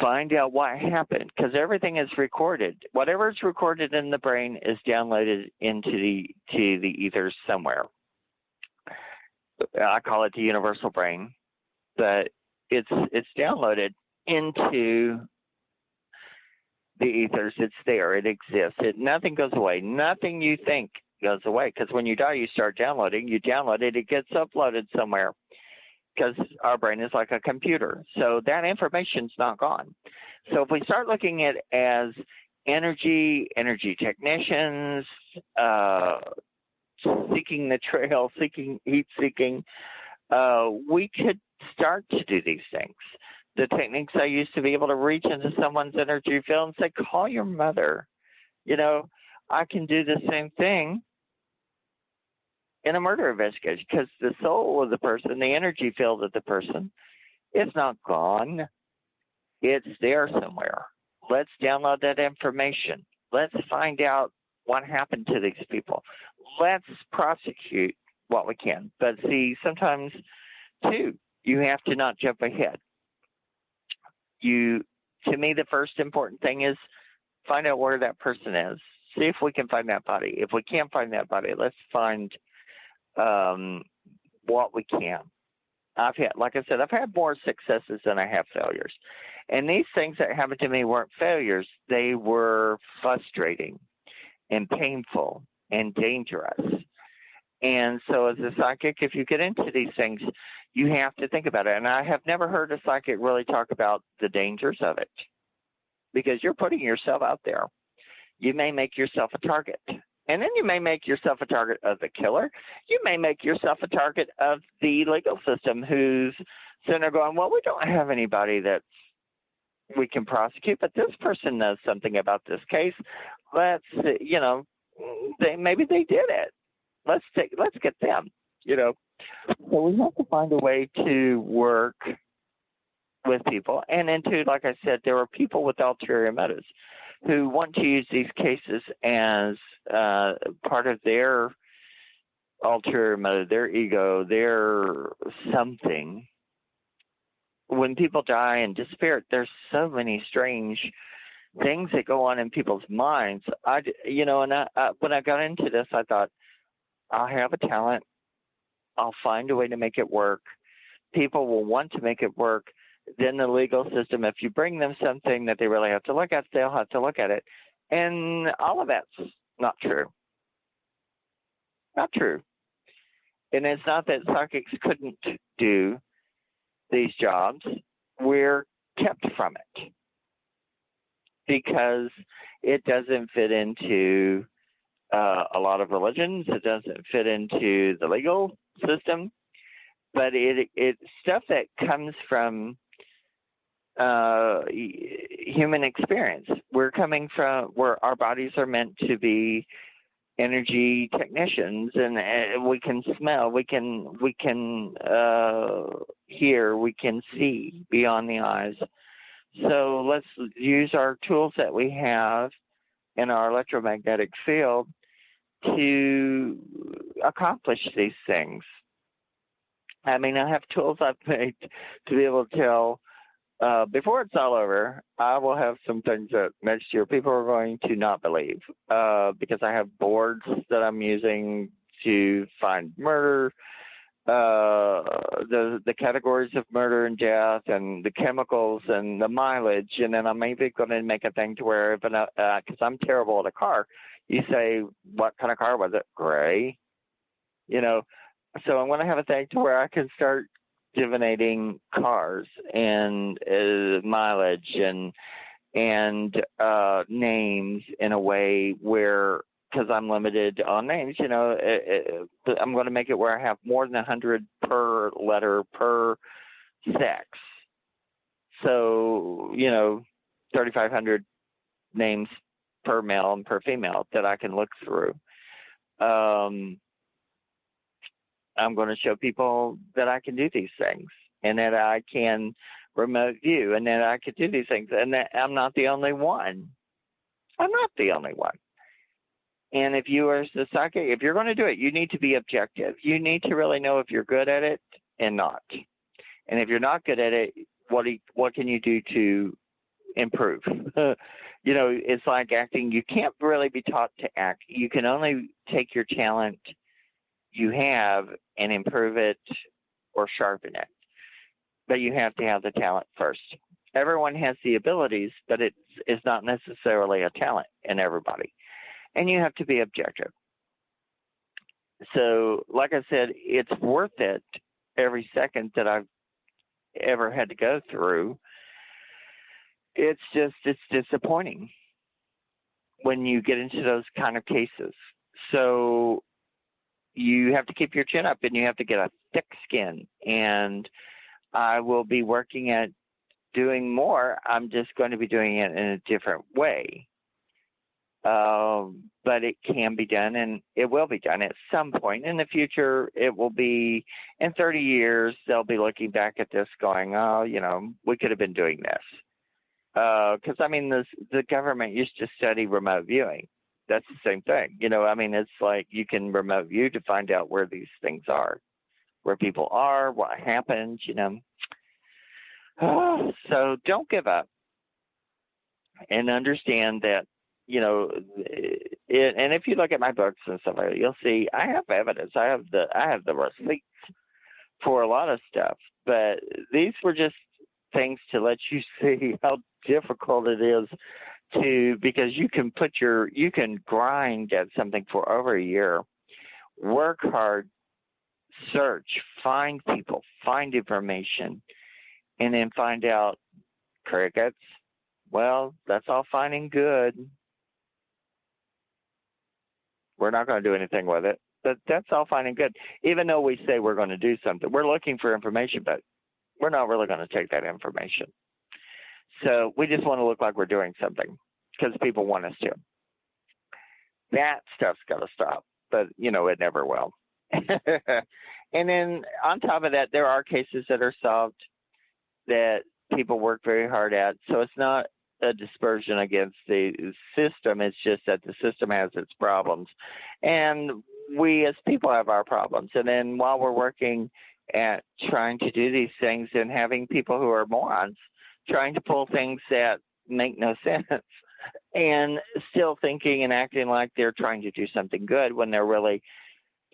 find out what happened, because everything is recorded. Whatever is recorded in the brain is downloaded into the ether somewhere. I call it the universal brain, but it's downloaded into the ethers. It's there. It exists. Nothing goes away. Nothing you think goes away, because when you die, you start downloading. You download it. It gets uploaded somewhere, because our brain is like a computer. So that information's not gone. So if we start looking at it as energy technicians, seeking the trail, heat-seeking, we could start to do these things. The techniques I used to be able to reach into someone's energy field and say, call your mother. I can do the same thing in a murder investigation, because the soul of the person, the energy field of the person, is not gone. It's there somewhere. Let's download that information. Let's find out what happened to these people. Let's prosecute what we can. But see, sometimes, too, you have to not jump ahead. To me, the first important thing is find out where that person is. See if we can find that body. If we can't find that body, let's find what we can. I've had more successes than I have failures. And these things that happened to me weren't failures. They were frustrating and painful and dangerous. And so as a psychic, if you get into these things, you have to think about it. And I have never heard a psychic really talk about the dangers of it, because you're putting yourself out there. You may make yourself a target. And then you may make yourself a target of the killer. You may make yourself a target of the legal system, who's sitting there going, well, we don't have anybody that we can prosecute, but this person knows something about this case. Maybe they did it. Let's get them, So we have to find a way to work with people. And then, too, like I said, there are people with ulterior motives who want to use these cases as part of their ulterior motive, their ego, their something. When people die and disappear, there's so many strange things that go on in people's minds. When I got into this, I thought, I'll have a talent. I'll find a way to make it work. People will want to make it work. Then the legal system, if you bring them something that they really have to look at, they'll have to look at it. And all of that's not true. Not true. And it's not that psychics couldn't do these jobs. We're kept from it because it doesn't fit into a lot of religions. It doesn't fit into the legal system. But it's stuff that comes from human experience. We're coming from where our bodies are meant to be energy technicians, and we can smell, we can hear, we can see beyond the eyes. So let's use our tools that we have in our electromagnetic field to accomplish these things. I mean, I have tools I've made to be able to tell, before it's all over, I will have some things that next year people are going to not believe, because I have boards that I'm using to find murder, the categories of murder and death, and the chemicals and the mileage. And then I'm maybe going to make a thing to where, because I'm terrible at a car, you say, what kind of car was it? Gray. So I'm going to have a thing to where I can start divinating cars and mileage and names in a way where, because I'm limited on names, I'm going to make it where I have more than 100 per letter per sex. So, 3,500 names per male and per female that I can look through. I'm going to show people that I can do these things and that I can remote view and that I can do these things, and that I'm not the only one. I'm not the only one. And if you are the psychic, if you're going to do it, you need to be objective. You need to really know if you're good at it and not. And if you're not good at it, what can you do to improve? It's like acting. You can't really be taught to act. You can only take your talent you have and improve it or sharpen it. But you have to have the talent first. Everyone has the abilities, but it's not necessarily a talent in everybody. And you have to be objective. So, like I said, it's worth it every second that I've ever had to go through. It's disappointing when you get into those kind of cases. So you have to keep your chin up and you have to get a thick skin. And I will be working at doing more. I'm just going to be doing it in a different way. But it can be done, and it will be done at some point in the future. It will be in 30 years. They'll be looking back at this going, oh, we could have been doing this. Because, the government used to study remote viewing. That's the same thing. It's like you can remote view to find out where these things are, where people are, what happens, So don't give up and understand that, and if you look at my books and stuff like that, you'll see I have evidence. I have the receipts for a lot of stuff, but these were just things to let you see how difficult it is because you can grind at something for over a year, work hard, search, find people, find information, and then find out crickets. Well, that's all fine and good. We're not going to do anything with it. But that's all fine and good. Even though we say we're going to do something, we're looking for information, but we're not really going to take that information. So we just want to look like we're doing something because people want us to. That stuff's got to stop, but, it never will. And then on top of that, there are cases that are solved that people work very hard at. So it's not a dispersion against the system. It's just that the system has its problems. And we as people have our problems. And then while we're working at trying to do these things and having people who are morons trying to pull things that make no sense and still thinking and acting like they're trying to do something good when they're really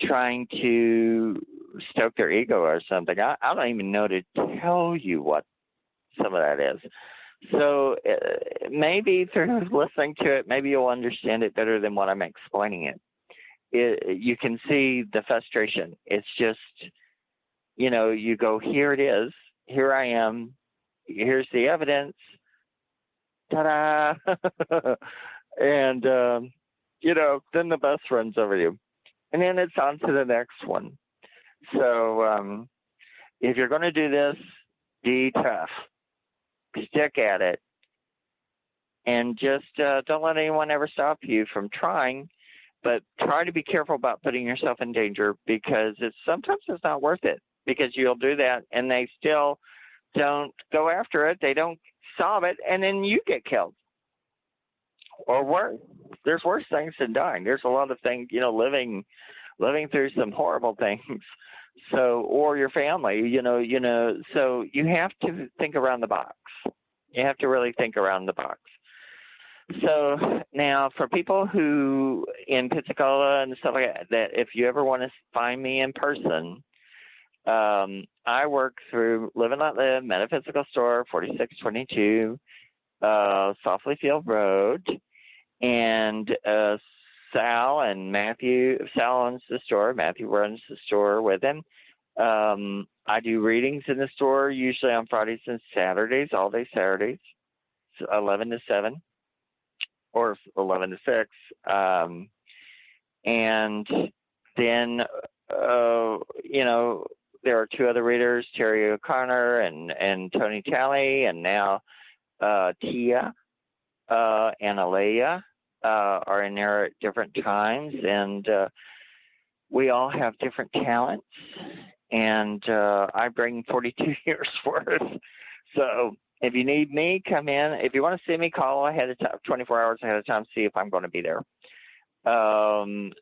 trying to stoke their ego or something. I don't even know to tell you what some of that is. So maybe through listening to it, maybe you'll understand it better than what I'm explaining it. You can see the frustration. It's just, you go, here it is. Here I am. Here's the evidence. Ta-da! And, then the bus runs over you. And then it's on to the next one. So if you're going to do this, be tough. Stick at it. And just don't let anyone ever stop you from trying. But try to be careful about putting yourself in danger because sometimes it's not worth it because you'll do that and they still don't go after it. They don't solve it, and then you get killed. Or worse. There's worse things than dying. There's a lot of things, living through some horrible things. So, or your family, so you have to think around the box. You have to really think around the box. So now for people who in Pensacola and stuff like that, if you ever want to find me in person, I work through Live and Let Live, Metaphysical Store, 4622, Softly Field Road, and Sal owns the store. Matthew runs the store with him. I do readings in the store, usually on Fridays and Saturdays, all day Saturdays, 11 to 7 or 11 to 6. And then, there are two other readers, Terry O'Connor and Tony Talley, and now Tia and Alea are in there at different times. And we all have different talents. And I bring 42 years worth. So if you need me, come in. If you want to see me, call ahead of time, 24 hours ahead of time, see if I'm going to be there. And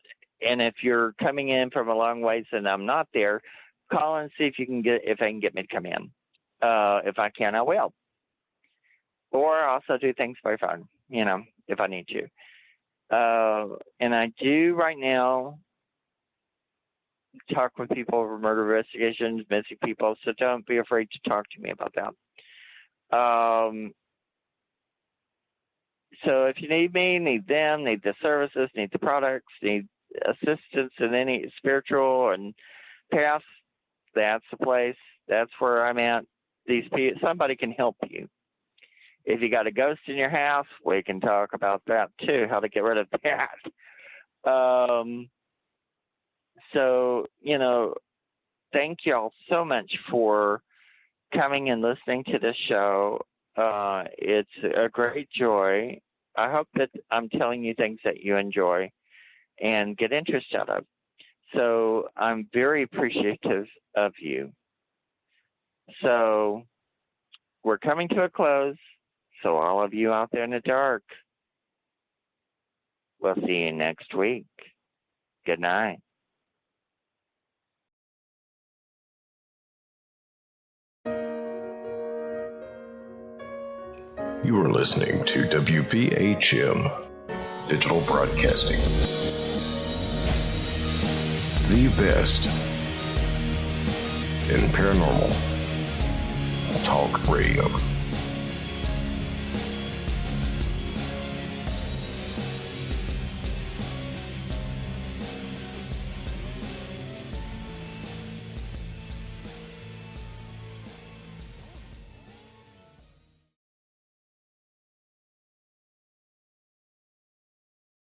if you're coming in from a long ways and I'm not there, call and see if I can get me to come in. If I can, I will. Or I also do things by phone, if I need to. And I do right now talk with people over murder investigations, missing people, so don't be afraid to talk to me about that. So if you need me, need them, need the services, need the products, need assistance in any spiritual and paths, that's the place. That's where I'm at. Somebody can help you. If you got a ghost in your house, we can talk about that too, how to get rid of that. So, thank y'all so much for coming and listening to this show. It's a great joy. I hope that I'm telling you things that you enjoy and get interest out of. So I'm very appreciative of you. So we're coming to a close. So all of you out there in the dark, we'll see you next week. Good night.
You are listening to WBHM Digital Broadcasting, the best in paranormal talk radio.